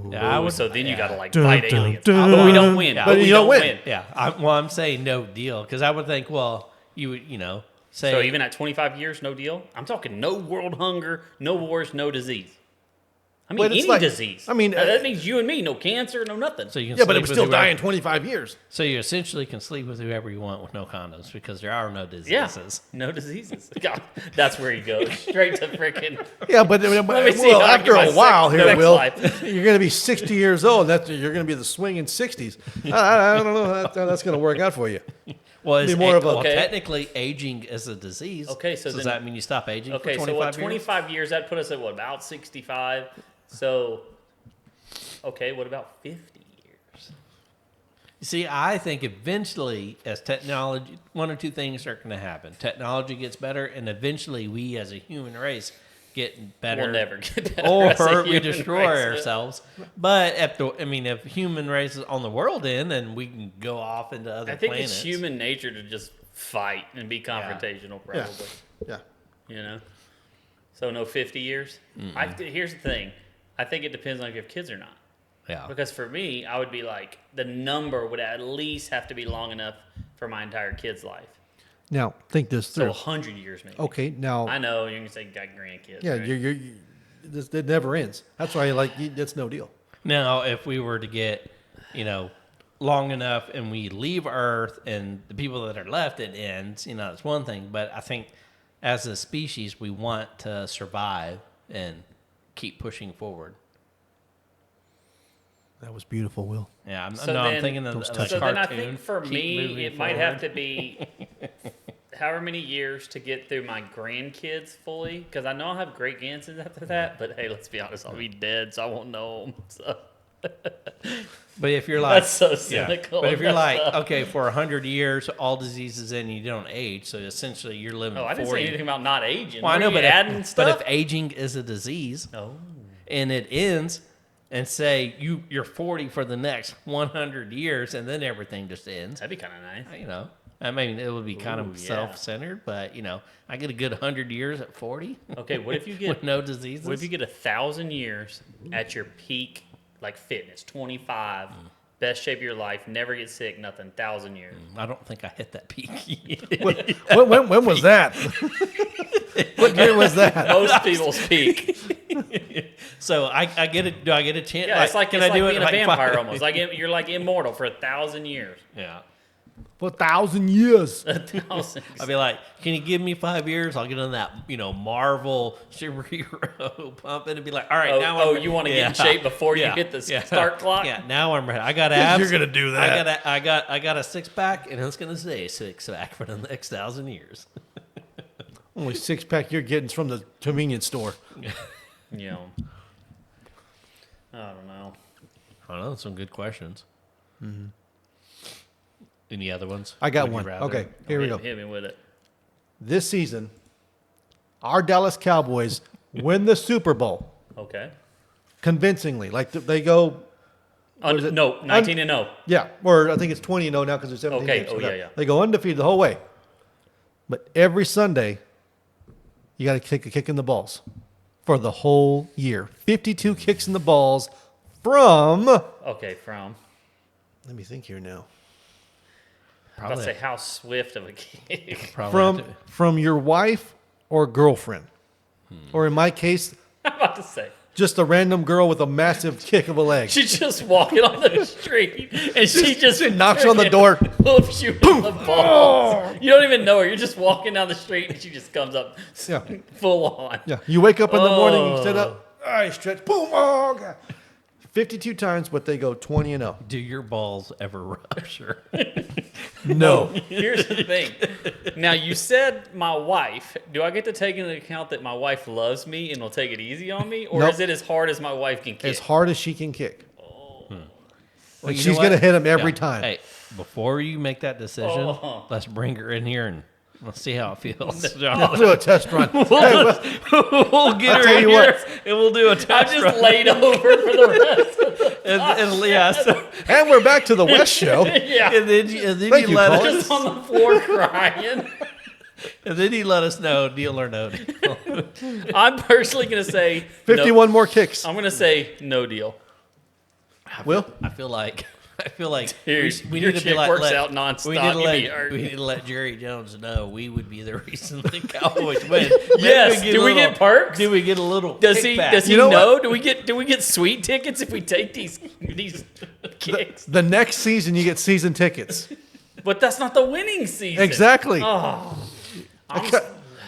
[SPEAKER 2] Yeah,
[SPEAKER 1] Ooh, so then you got to like
[SPEAKER 3] Dun,
[SPEAKER 1] fight
[SPEAKER 3] dun,
[SPEAKER 1] aliens.
[SPEAKER 3] dun.
[SPEAKER 1] But we don't win.
[SPEAKER 2] Yeah.
[SPEAKER 1] But we
[SPEAKER 3] you
[SPEAKER 1] don't
[SPEAKER 3] don't
[SPEAKER 1] win.
[SPEAKER 3] win.
[SPEAKER 2] Yeah. I'm saying no deal because I would think, well, you would, say.
[SPEAKER 1] So even at 25 years, no deal? I'm talking no world hunger, no wars, no disease. I mean,
[SPEAKER 3] But it's
[SPEAKER 1] any
[SPEAKER 3] like-
[SPEAKER 1] disease.
[SPEAKER 3] I mean,
[SPEAKER 1] that means you and me, no cancer, no nothing.
[SPEAKER 2] So you can
[SPEAKER 3] Yeah, but
[SPEAKER 2] sleep
[SPEAKER 3] it would
[SPEAKER 2] with
[SPEAKER 3] still
[SPEAKER 2] whoever-
[SPEAKER 3] die in 25 years.
[SPEAKER 2] So you essentially can sleep with whoever you want with no condoms because there are no
[SPEAKER 1] Yeah,
[SPEAKER 2] diseases.
[SPEAKER 1] no diseases. God, that's where you go. Straight to freaking.
[SPEAKER 3] Yeah, but
[SPEAKER 1] me see
[SPEAKER 3] well,
[SPEAKER 1] how I
[SPEAKER 3] after
[SPEAKER 1] get
[SPEAKER 3] a
[SPEAKER 1] my
[SPEAKER 3] while
[SPEAKER 1] sex
[SPEAKER 3] here, Will,
[SPEAKER 1] life.
[SPEAKER 3] you're going to be 60 years old. You're going to be the swinging 60s. I don't know how that's going to work out for you.
[SPEAKER 2] Well, it's
[SPEAKER 3] Be more of a-
[SPEAKER 1] Okay.
[SPEAKER 2] technically aging is a disease.
[SPEAKER 1] Okay, so
[SPEAKER 2] does
[SPEAKER 1] then-
[SPEAKER 2] that mean you stop aging
[SPEAKER 1] Okay,
[SPEAKER 2] for
[SPEAKER 1] so
[SPEAKER 2] 25
[SPEAKER 1] what?
[SPEAKER 2] years?
[SPEAKER 1] 25 years, that put us at what, about 65? So, okay, what about 50 years?
[SPEAKER 2] You see, I think eventually, as technology, one or two things are going to happen. Technology gets better, and eventually we as a human race get better.
[SPEAKER 1] We'll never get better. as a
[SPEAKER 2] Or we
[SPEAKER 1] human
[SPEAKER 2] destroy
[SPEAKER 1] race.
[SPEAKER 2] ourselves. But if human race is on the world end, then we can go off into other
[SPEAKER 1] I think
[SPEAKER 2] planets.
[SPEAKER 1] it's human nature to just fight and be confrontational, probably.
[SPEAKER 3] Yeah.
[SPEAKER 1] You know? So, no 50 years? Here's the thing. I think it depends on if you have kids or not.
[SPEAKER 2] Yeah.
[SPEAKER 1] Because for me, I would be like, the number would at least have to be long enough for my entire kid's life.
[SPEAKER 3] Now, think this
[SPEAKER 1] So
[SPEAKER 3] through.
[SPEAKER 1] 100 years maybe.
[SPEAKER 3] Okay, now,
[SPEAKER 1] I know, you're going to say you got grandkids.
[SPEAKER 3] yeah,
[SPEAKER 1] right?
[SPEAKER 3] it never ends. That's why, it's no deal.
[SPEAKER 2] Now, if we were to get, long enough and we leave Earth and the people that are left, it ends, that's one thing. But I think as a species, we want to survive and keep pushing forward.
[SPEAKER 3] That was beautiful, Will.
[SPEAKER 2] Yeah, I'm
[SPEAKER 1] then-
[SPEAKER 2] thinking of
[SPEAKER 3] Those
[SPEAKER 2] the
[SPEAKER 3] touch-
[SPEAKER 1] So
[SPEAKER 2] cartoon.
[SPEAKER 1] then I think for
[SPEAKER 2] Keep
[SPEAKER 1] me,
[SPEAKER 2] moving
[SPEAKER 1] it might have
[SPEAKER 2] forward.
[SPEAKER 1] to be however many years to get through my grandkids fully. Because I know I'll have great grandsons after that. But hey, let's be honest, I'll be dead, so I won't know them. So.
[SPEAKER 2] But if you're like,
[SPEAKER 1] That's so
[SPEAKER 2] yeah.
[SPEAKER 1] cynical.
[SPEAKER 2] But if you're
[SPEAKER 1] That's
[SPEAKER 2] like,
[SPEAKER 1] so-
[SPEAKER 2] okay, for 100 years, all diseases and you don't age, so essentially you're living
[SPEAKER 1] Oh, I didn't
[SPEAKER 2] 40.
[SPEAKER 1] say anything about not aging.
[SPEAKER 2] Well, I
[SPEAKER 1] Were
[SPEAKER 2] know,
[SPEAKER 1] you
[SPEAKER 2] but
[SPEAKER 1] adding
[SPEAKER 2] if,
[SPEAKER 1] stuff.
[SPEAKER 2] but if aging is a disease
[SPEAKER 1] Oh.
[SPEAKER 2] and it ends, and say you're 40 for the next 100 years, and then everything just ends.
[SPEAKER 1] That'd be kind of nice.
[SPEAKER 2] I mean, it would be kind
[SPEAKER 1] Ooh,
[SPEAKER 2] of
[SPEAKER 1] yeah.
[SPEAKER 2] self-centered, but I get a good 100 years at 40.
[SPEAKER 1] Okay, what if you get
[SPEAKER 2] with no diseases?
[SPEAKER 1] What if you get 1,000 years at your peak, like fitness, 25, best shape of your life, never get sick, nothing, 1,000 years?
[SPEAKER 2] I don't think I hit that peak yet.
[SPEAKER 3] When was that? What year was that?
[SPEAKER 1] Most people's peak.
[SPEAKER 2] So I get it. Do I get a chance?
[SPEAKER 1] Yeah, it's like
[SPEAKER 2] can
[SPEAKER 1] it's
[SPEAKER 2] I
[SPEAKER 1] like
[SPEAKER 2] do
[SPEAKER 1] being
[SPEAKER 2] it
[SPEAKER 1] a
[SPEAKER 2] like
[SPEAKER 1] vampire
[SPEAKER 2] 5
[SPEAKER 1] almost. Like you're like immortal for 1,000 years.
[SPEAKER 2] Yeah.
[SPEAKER 3] For 1,000 years.
[SPEAKER 1] 1,000.
[SPEAKER 2] I'd be like, can you give me 5 years? I'll get on that, Marvel superhero pump and be like, all right, now I'm
[SPEAKER 1] you want to get in shape before you hit the start clock?
[SPEAKER 2] Yeah, now I'm ready. I got abs.
[SPEAKER 3] You're gonna do that.
[SPEAKER 2] I got a 6-pack, and it's gonna stay a 6-pack for the next 1,000 years.
[SPEAKER 3] Only 6-pack you're getting from the convenience store.
[SPEAKER 1] You know, I don't know.
[SPEAKER 2] I don't know. Some good questions. Any other ones?
[SPEAKER 3] I got
[SPEAKER 2] Would you
[SPEAKER 3] one.
[SPEAKER 2] rather?
[SPEAKER 3] Okay, here we go.
[SPEAKER 1] Hit me with it.
[SPEAKER 3] This season, our Dallas Cowboys win the Super Bowl
[SPEAKER 1] Okay.
[SPEAKER 3] convincingly. Like they go, is it?
[SPEAKER 1] No, 19 and 0.
[SPEAKER 3] yeah, or I think it's 20-0 now because there's 17
[SPEAKER 1] Okay,
[SPEAKER 3] games.
[SPEAKER 1] oh, yeah.
[SPEAKER 3] They go undefeated the whole way. But every Sunday, you got to kick a kick in the balls for the whole year. 52 kicks in the balls from.
[SPEAKER 1] Okay, from.
[SPEAKER 3] Let me think here now.
[SPEAKER 1] I was about to say how swift of a kick.
[SPEAKER 2] Probably have to-
[SPEAKER 3] From your wife or girlfriend, or in my case,
[SPEAKER 1] I'm about to say.
[SPEAKER 3] just a random girl with a massive kick of a leg.
[SPEAKER 1] She's just walking on the street, and she just
[SPEAKER 3] knocks on the door.
[SPEAKER 1] Whoops you in the balls. You don't even know her. You're just walking down the street, and she just comes up
[SPEAKER 3] Yeah.
[SPEAKER 1] full on.
[SPEAKER 3] Yeah, you wake up in the morning, you sit up, I stretch, boom, oh, God. 52 times, but they go 20-0.
[SPEAKER 2] Do your balls ever rupture?
[SPEAKER 3] No.
[SPEAKER 1] Here's the thing. Now, you said my wife. Do I get to take into account that my wife loves me and will take it easy on me? Or
[SPEAKER 3] Nope.
[SPEAKER 1] is it as hard as my wife can kick?
[SPEAKER 3] As hard as she can kick.
[SPEAKER 2] Well,
[SPEAKER 3] Like
[SPEAKER 2] you
[SPEAKER 3] she's
[SPEAKER 2] know
[SPEAKER 3] going to
[SPEAKER 2] what?
[SPEAKER 3] hit him every
[SPEAKER 2] Yeah.
[SPEAKER 3] time.
[SPEAKER 2] Hey, before you make that decision,
[SPEAKER 1] Oh.
[SPEAKER 2] let's bring her in here and We'll see how it feels.
[SPEAKER 3] We'll do a test run.
[SPEAKER 2] We'll get her
[SPEAKER 3] tell
[SPEAKER 2] in
[SPEAKER 3] you
[SPEAKER 2] here,
[SPEAKER 3] what.
[SPEAKER 2] and we'll do a
[SPEAKER 1] I'm
[SPEAKER 2] test
[SPEAKER 1] just
[SPEAKER 2] run.
[SPEAKER 1] laid over for the rest.
[SPEAKER 2] And yeah, so,
[SPEAKER 3] And we're back to the West Show.
[SPEAKER 1] Yeah.
[SPEAKER 2] and then
[SPEAKER 3] Thank
[SPEAKER 2] you
[SPEAKER 3] you,
[SPEAKER 2] let
[SPEAKER 3] Colin.
[SPEAKER 2] us,
[SPEAKER 1] Just on the floor crying.
[SPEAKER 2] and then you let us know deal or no deal.
[SPEAKER 1] I'm personally going to say
[SPEAKER 3] 51 more kicks.
[SPEAKER 1] No, I'm going to say no deal.
[SPEAKER 3] Will?
[SPEAKER 2] I feel like
[SPEAKER 1] Dude,
[SPEAKER 2] we
[SPEAKER 1] your
[SPEAKER 2] need to be
[SPEAKER 1] chick
[SPEAKER 2] like
[SPEAKER 1] works
[SPEAKER 2] let-
[SPEAKER 1] out nonstop.
[SPEAKER 2] We need, to
[SPEAKER 1] You'd be hurt.
[SPEAKER 2] we need to let Jerry Jones know we would be the reason the Cowboys win.
[SPEAKER 1] Yes.
[SPEAKER 2] Maybe
[SPEAKER 1] Do we get perks?
[SPEAKER 2] Do we get a little?
[SPEAKER 1] Does he
[SPEAKER 2] kickback?
[SPEAKER 1] does he
[SPEAKER 3] You know
[SPEAKER 1] know? Do we get sweet tickets if we take these kicks?
[SPEAKER 3] The next season, you get season tickets.
[SPEAKER 1] But that's not the winning season.
[SPEAKER 3] Exactly.
[SPEAKER 1] Oh,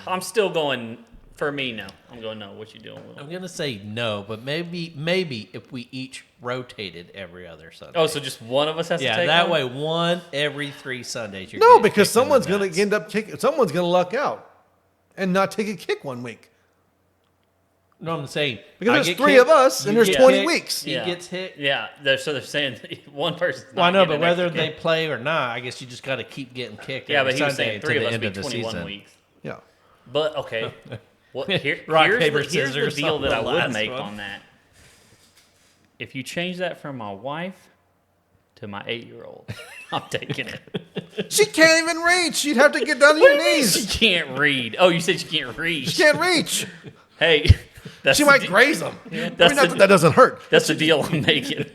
[SPEAKER 1] I'm still going. For me, no. I'm going no. What you doing, Will?
[SPEAKER 2] I'm gonna say no, but maybe if we each rotated every other Sunday.
[SPEAKER 1] Oh, so just one of us has to
[SPEAKER 2] yeah,
[SPEAKER 1] take
[SPEAKER 2] that
[SPEAKER 1] one?
[SPEAKER 2] way one every 3 Sundays. You're
[SPEAKER 3] No,
[SPEAKER 2] getting
[SPEAKER 3] because
[SPEAKER 2] kicked in the
[SPEAKER 3] someone's going
[SPEAKER 2] nuts.
[SPEAKER 3] to end up kicking. Someone's going to luck out and not take a kick 1 week.
[SPEAKER 2] No, I'm saying
[SPEAKER 3] Because
[SPEAKER 2] I
[SPEAKER 3] there's
[SPEAKER 2] get
[SPEAKER 3] 3
[SPEAKER 2] kicked,
[SPEAKER 3] of us, and
[SPEAKER 2] you
[SPEAKER 3] there's
[SPEAKER 2] get
[SPEAKER 3] 20
[SPEAKER 2] kicked,
[SPEAKER 3] weeks.
[SPEAKER 2] He
[SPEAKER 1] Yeah.
[SPEAKER 2] gets hit.
[SPEAKER 1] Yeah, so they're saying one person.
[SPEAKER 2] Well, I know, but whether they play or not, I guess you just got to keep getting kicked.
[SPEAKER 1] Yeah,
[SPEAKER 2] every
[SPEAKER 1] but he was
[SPEAKER 2] Sunday
[SPEAKER 1] saying
[SPEAKER 2] to
[SPEAKER 1] 3 of
[SPEAKER 2] the
[SPEAKER 1] us
[SPEAKER 2] end
[SPEAKER 1] be
[SPEAKER 2] of the
[SPEAKER 1] 21
[SPEAKER 2] season.
[SPEAKER 1] weeks.
[SPEAKER 3] Yeah.
[SPEAKER 1] But okay,
[SPEAKER 2] Rock,
[SPEAKER 1] here's
[SPEAKER 2] paper,
[SPEAKER 1] the
[SPEAKER 2] scissors
[SPEAKER 1] deal
[SPEAKER 2] on
[SPEAKER 1] that
[SPEAKER 2] the
[SPEAKER 1] I would
[SPEAKER 2] last
[SPEAKER 1] make
[SPEAKER 2] one.
[SPEAKER 1] on that. If you change that from my wife to my 8-year-old, I'm taking it.
[SPEAKER 3] She can't even reach. She'd have to get down to your
[SPEAKER 1] She
[SPEAKER 3] knees.
[SPEAKER 1] can't read. Oh, you said she can't read.
[SPEAKER 3] She can't reach.
[SPEAKER 1] Hey, that's
[SPEAKER 3] She
[SPEAKER 1] the
[SPEAKER 3] might
[SPEAKER 1] de-
[SPEAKER 3] graze them. I mean,
[SPEAKER 1] That's
[SPEAKER 3] not
[SPEAKER 1] the-
[SPEAKER 3] that that doesn't hurt.
[SPEAKER 1] That's the deal I'm making.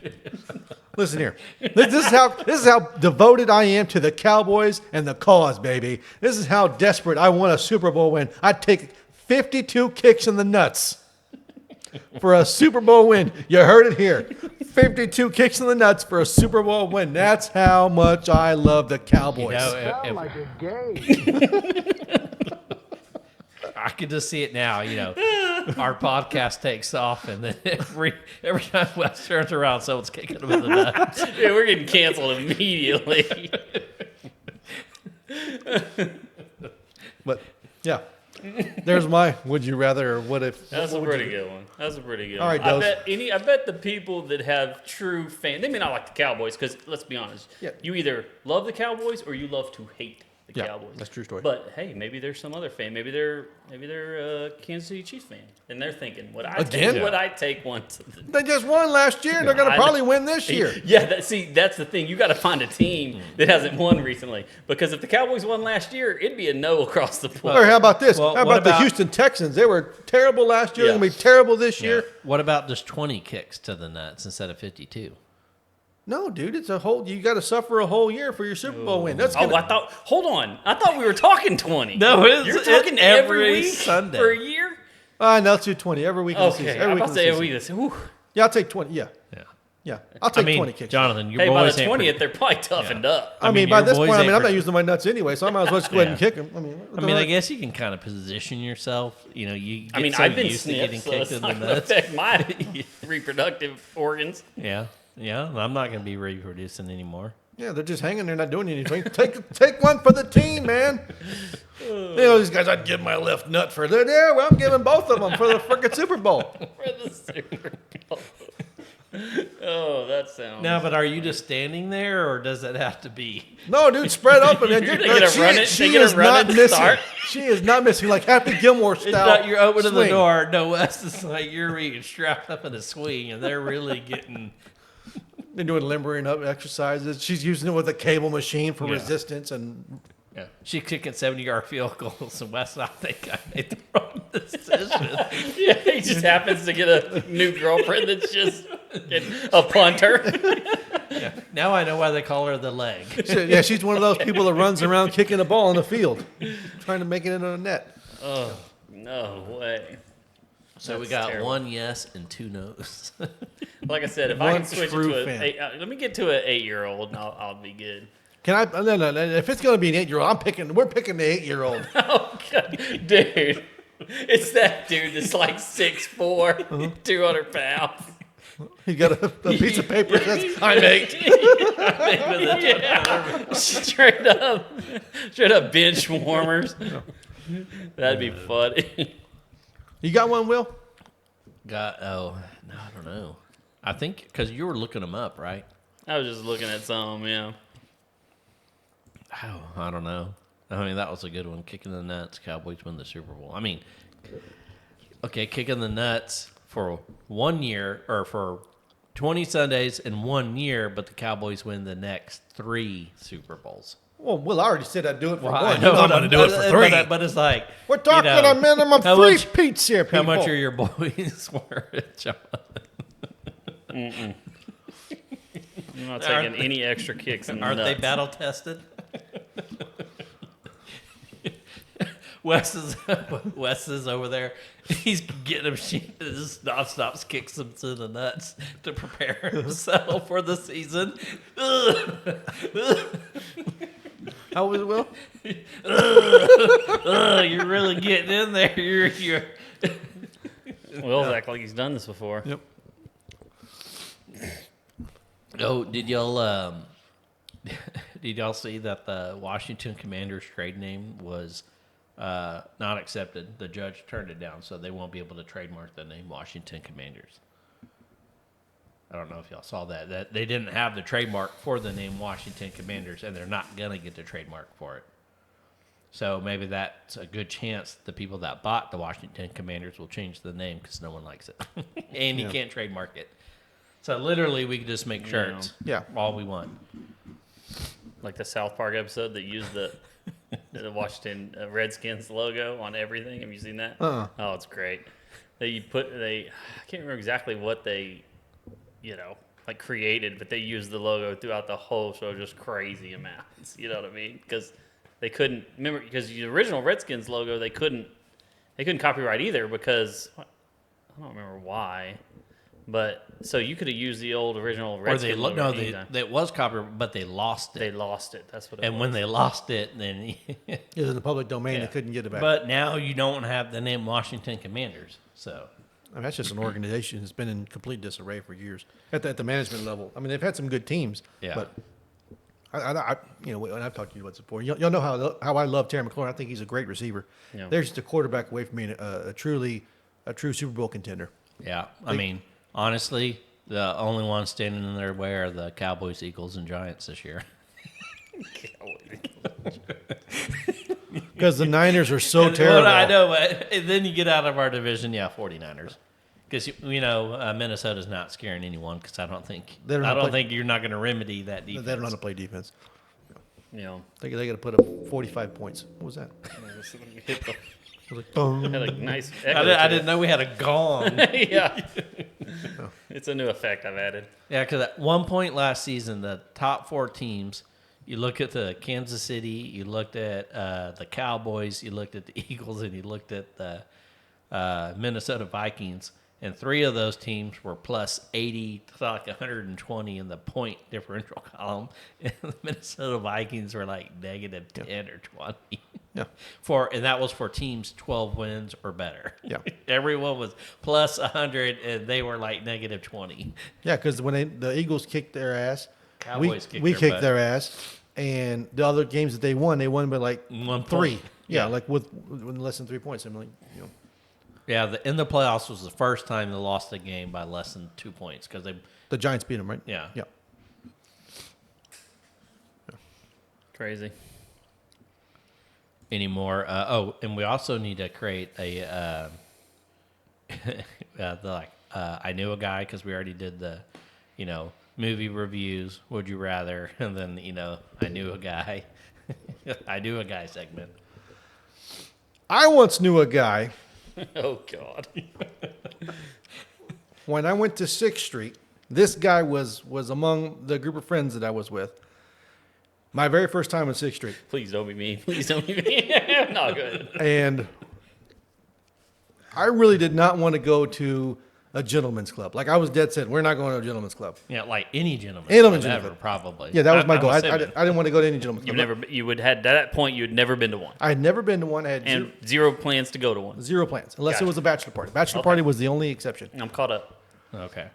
[SPEAKER 3] Listen here. This is how devoted I am to the Cowboys and the cause, baby. This is how desperate I want a Super Bowl win. I'd take 52 kicks in the nuts for a Super Bowl win. You heard it here. 52 kicks in the nuts for a Super Bowl win. That's how much I love the Cowboys.
[SPEAKER 2] You know,
[SPEAKER 4] Sound like a game.
[SPEAKER 2] I could just see it now. You know, our podcast takes off, and then every time Wes turns around, someone's kicking him in the nuts.
[SPEAKER 1] Yeah, we're getting canceled immediately.
[SPEAKER 3] But yeah, there's my would you rather or what if.
[SPEAKER 1] That's
[SPEAKER 3] what
[SPEAKER 1] a
[SPEAKER 3] would
[SPEAKER 1] pretty
[SPEAKER 3] you-
[SPEAKER 1] good one. That's a pretty good
[SPEAKER 3] All
[SPEAKER 1] one.
[SPEAKER 3] right, Dose.
[SPEAKER 1] I bet the people that have true fans, they may not like the Cowboys because let's be honest,
[SPEAKER 3] Yeah.
[SPEAKER 1] you either love the Cowboys or you love to hate the
[SPEAKER 3] Yeah,
[SPEAKER 1] Cowboys.
[SPEAKER 3] that's a true story.
[SPEAKER 1] But hey, maybe there's some other fan. Maybe they're a Kansas City Chiefs fan, and they're thinking, would I
[SPEAKER 3] Again?
[SPEAKER 1] take one to the
[SPEAKER 3] They just won last year. They're going
[SPEAKER 1] I
[SPEAKER 3] to
[SPEAKER 1] know.
[SPEAKER 3] probably win this year.
[SPEAKER 1] Yeah, that's the thing. You got to find a team that hasn't won recently. Because if the Cowboys won last year, it'd be a no across the board.
[SPEAKER 3] Or how about this?
[SPEAKER 2] Well,
[SPEAKER 3] how
[SPEAKER 2] what
[SPEAKER 3] about the
[SPEAKER 2] about-
[SPEAKER 3] Houston Texans? They were terrible last year. They're
[SPEAKER 1] Yeah.
[SPEAKER 3] going to be terrible this year.
[SPEAKER 2] What about just 20 kicks to the nuts instead of 52?
[SPEAKER 3] No, dude, it's a whole. You got to suffer a whole year for your Super Bowl win. That's
[SPEAKER 1] Oh,
[SPEAKER 3] gonna,
[SPEAKER 1] I thought. Hold on. I thought we were talking 20.
[SPEAKER 2] No, it's-
[SPEAKER 1] you're
[SPEAKER 2] it's
[SPEAKER 1] talking every
[SPEAKER 2] every
[SPEAKER 1] week
[SPEAKER 2] Sunday.
[SPEAKER 1] for a year.
[SPEAKER 3] no, let's do 20 every week. Of the
[SPEAKER 1] Okay,
[SPEAKER 3] season.
[SPEAKER 1] I'm
[SPEAKER 3] Every week
[SPEAKER 1] about
[SPEAKER 3] of
[SPEAKER 1] to
[SPEAKER 3] the
[SPEAKER 1] say
[SPEAKER 3] season.
[SPEAKER 1] we this. Ooh.
[SPEAKER 3] Yeah, I'll take 20. Yeah,
[SPEAKER 2] Yeah.
[SPEAKER 3] yeah, I'll take
[SPEAKER 2] I mean,
[SPEAKER 3] 20 kicks.
[SPEAKER 2] Jonathan, your
[SPEAKER 1] Hey, by
[SPEAKER 2] boys
[SPEAKER 1] the
[SPEAKER 2] ain't
[SPEAKER 1] 20th, they're probably toughened up.
[SPEAKER 3] I mean,
[SPEAKER 2] mean,
[SPEAKER 3] by
[SPEAKER 2] your
[SPEAKER 3] this
[SPEAKER 2] boys
[SPEAKER 3] point, I
[SPEAKER 2] ain't
[SPEAKER 3] mean, I'm not
[SPEAKER 2] pretty-
[SPEAKER 3] using my nuts anyway, so I might as well just go ahead and
[SPEAKER 2] Yeah.
[SPEAKER 3] kick them. I mean, what
[SPEAKER 2] I
[SPEAKER 3] the
[SPEAKER 2] mean, I
[SPEAKER 3] heck?
[SPEAKER 2] guess you can kind of position yourself. You know, you get
[SPEAKER 1] I mean,
[SPEAKER 2] so
[SPEAKER 1] I've been
[SPEAKER 2] used to getting
[SPEAKER 1] snipped, so
[SPEAKER 2] kicked
[SPEAKER 1] it's
[SPEAKER 2] in the
[SPEAKER 1] not going to
[SPEAKER 2] nuts.
[SPEAKER 1] affect my reproductive organs.
[SPEAKER 2] Yeah, yeah. I'm not going to be reproducing anymore.
[SPEAKER 3] Yeah, they're just hanging there, not doing anything. Take one for the team, man. You know, these guys, I'd give my left nut for that. Yeah, well, I'm giving both of them for the freaking Super Bowl.
[SPEAKER 1] For the Super Bowl. Oh, that sounds.
[SPEAKER 2] Now, but are you just standing there, or does it have to be?
[SPEAKER 3] No, dude, spread open, man.
[SPEAKER 1] They get a run it-
[SPEAKER 3] She
[SPEAKER 1] they get a
[SPEAKER 3] is
[SPEAKER 1] run
[SPEAKER 3] not
[SPEAKER 1] and
[SPEAKER 3] missing.
[SPEAKER 1] start.
[SPEAKER 3] She is not missing like Happy Gilmore
[SPEAKER 2] It's
[SPEAKER 3] style.
[SPEAKER 2] not you're opening the
[SPEAKER 3] swing.
[SPEAKER 2] door. No, Wes is like you're being strapped up in a swing, and they're really getting.
[SPEAKER 3] Been doing limbering up exercises. She's using it with a cable machine for
[SPEAKER 2] Yeah.
[SPEAKER 3] resistance and
[SPEAKER 2] Yeah, she's kicking 70-yard field goals, and Wes, I think I made the wrong decision.
[SPEAKER 1] Yeah, he just happens to get a new girlfriend that's just a punter.
[SPEAKER 2] Now I know why they call her the leg.
[SPEAKER 3] yeah, she's one of those people that runs around kicking a ball in the field, trying to make it into a net.
[SPEAKER 1] Oh, no way.
[SPEAKER 2] So we
[SPEAKER 1] That's
[SPEAKER 2] got
[SPEAKER 1] terrible.
[SPEAKER 2] 1 yes and 2 no's.
[SPEAKER 1] Like I said, if I
[SPEAKER 3] One
[SPEAKER 1] can switch it
[SPEAKER 3] true
[SPEAKER 1] to
[SPEAKER 3] fan.
[SPEAKER 1] let me get to an 8-year-old and I'll be good.
[SPEAKER 3] Can I? No. If it's gonna be an 8-year-old, we're picking the 8-year-old.
[SPEAKER 1] Oh, God. Dude. It's that dude that's like 6'4", 200 pounds.
[SPEAKER 3] He got a piece of paper that says, "I'm 8."
[SPEAKER 1] Yeah. Straight up bench warmers. That'd be funny.
[SPEAKER 3] You got one, Will?
[SPEAKER 2] No, I don't know. I think because you were looking them up, right?
[SPEAKER 1] I was just looking at some, yeah.
[SPEAKER 2] Oh, I don't know. I mean, that was a good one. Kicking the nuts, Cowboys win the Super Bowl. I mean, okay, kicking the nuts for 1 year or for 20 Sundays in 1 year, but the Cowboys win the next 3 Super Bowls.
[SPEAKER 3] Well, Will already said I'd do it for
[SPEAKER 2] Well,
[SPEAKER 3] one.
[SPEAKER 2] I know,
[SPEAKER 3] I'm going to do it for 3.
[SPEAKER 2] But it's like
[SPEAKER 3] We're talking a minimum
[SPEAKER 2] how
[SPEAKER 3] 3
[SPEAKER 2] much-
[SPEAKER 3] Pete's here, people.
[SPEAKER 2] How much are your boys worth, John?
[SPEAKER 1] I'm not taking any extra kicks in the
[SPEAKER 2] Aren't they
[SPEAKER 1] nuts.
[SPEAKER 2] battle tested? Wes is over there. He's getting him. She just nonstop kicks him to the nuts to prepare himself for the season.
[SPEAKER 3] How was it, Will?
[SPEAKER 2] You're really getting in there. You're.
[SPEAKER 1] Will's act like he's done this before.
[SPEAKER 3] Yep.
[SPEAKER 2] Oh, did y'all see that the Washington Commanders trade name was not accepted? The judge turned it down, so they won't be able to trademark the name Washington Commanders. I don't know if y'all saw that. That they didn't have the trademark for the name Washington Commanders, and they're not gonna get the trademark for it. So maybe that's a good chance the people that bought the Washington Commanders will change the name because no one likes it, and you can't trademark it. So literally, we could just make shirts.
[SPEAKER 3] Yeah.
[SPEAKER 2] All we want.
[SPEAKER 1] Like the South Park episode that used the Washington Redskins logo on everything. Have you seen that?
[SPEAKER 3] Uh-uh.
[SPEAKER 1] Oh, it's great. I can't remember exactly what they, like created, but they used the logo throughout the whole show, just crazy amounts. You know what I mean? Because they couldn't remember, because the original Redskins logo they couldn't copyright either, because I don't remember why. But so you could have used the old original Redskins logo.
[SPEAKER 2] No,
[SPEAKER 1] anytime.
[SPEAKER 2] it was copyright, but they lost it.
[SPEAKER 1] They lost it. That's what it was.
[SPEAKER 2] And when they lost it, then.
[SPEAKER 3] It was in the public domain.
[SPEAKER 1] Yeah.
[SPEAKER 3] They couldn't get it back.
[SPEAKER 2] But now you don't have the name Washington Commanders, so.
[SPEAKER 3] I mean, that's just an organization that's been in complete disarray for years at the management level. I mean, they've had some good teams,
[SPEAKER 2] Yeah.
[SPEAKER 3] but I and I've talked to you about this before. Y'all know how I love Terry McLaurin. I think he's a great receiver.
[SPEAKER 1] Yeah.
[SPEAKER 3] There's just a quarterback away from being a true Super Bowl contender.
[SPEAKER 2] Yeah, I mean, honestly, the only ones standing in their way are the Cowboys, Eagles, and Giants this year.
[SPEAKER 3] Because the Niners are so terrible.
[SPEAKER 2] Well, I know, but then you get out of our division, 49ers. Because, Minnesota's not scaring anyone because I don't think you're not going to remedy that defense.
[SPEAKER 3] They don't know how to play defense.
[SPEAKER 1] You know,
[SPEAKER 3] They got to put up 45 points. What was that?
[SPEAKER 1] hit the,
[SPEAKER 3] It was like, boom.
[SPEAKER 1] had a nice.
[SPEAKER 2] I didn't know we had a gong.
[SPEAKER 1] Yeah, it's a new effect I've added.
[SPEAKER 2] Yeah, because at one point last season, the top 4 teams, you look at the Kansas City, you looked at the Cowboys, you looked at the Eagles, and you looked at the Minnesota Vikings, and 3 of those teams were plus 80 to like 120 in the point differential column, and the Minnesota Vikings were like negative 10 or 20.
[SPEAKER 3] Yeah.
[SPEAKER 2] And that was for teams 12 wins or better.
[SPEAKER 3] Yeah.
[SPEAKER 2] Everyone was plus 100, and they were like negative 20.
[SPEAKER 3] Yeah, because when the Eagles kicked their ass,
[SPEAKER 2] Cowboys
[SPEAKER 3] we
[SPEAKER 2] kicked
[SPEAKER 3] kicked
[SPEAKER 2] butt.
[SPEAKER 3] their ass, and the other games that they won by like
[SPEAKER 2] 1
[SPEAKER 3] 3.
[SPEAKER 2] point.
[SPEAKER 3] Yeah,
[SPEAKER 2] Yeah.
[SPEAKER 3] like with less than 3 points. I'm like,
[SPEAKER 2] Yeah, in the playoffs was the first time they lost a game by less than 2 points because they.
[SPEAKER 3] the Giants beat them, right?
[SPEAKER 2] Yeah.
[SPEAKER 3] Yeah.
[SPEAKER 1] Crazy.
[SPEAKER 2] Anymore. And we also need to create a. I knew a guy because we already did the, movie reviews. Would you rather? And then I knew a guy. I knew a guy segment.
[SPEAKER 3] I once knew a guy
[SPEAKER 1] Oh God.
[SPEAKER 3] when I went to 6th Street. This guy was among the group of friends that I was with. My very first time on 6th Street.
[SPEAKER 1] Please don't be me. Please don't be me. No, good.
[SPEAKER 3] And I really did not want to go to a gentleman's club. Like, I was dead set. We're not going to a gentleman's club.
[SPEAKER 2] Yeah, like any gentleman.
[SPEAKER 3] Gentleman's
[SPEAKER 2] ever,
[SPEAKER 3] club.
[SPEAKER 2] probably.
[SPEAKER 3] Yeah, that was my
[SPEAKER 2] I'm
[SPEAKER 3] goal. I
[SPEAKER 2] assuming.
[SPEAKER 3] didn't want to go to any gentleman's club.
[SPEAKER 1] You would had at that point you had never been to one,
[SPEAKER 3] I had never been to one. I had
[SPEAKER 1] and zero plans to go to one.
[SPEAKER 3] zero plans, unless
[SPEAKER 1] Gotcha.
[SPEAKER 3] it was a bachelor party. Bachelor
[SPEAKER 1] Okay.
[SPEAKER 3] party was the only exception.
[SPEAKER 1] I'm caught up.
[SPEAKER 2] Okay.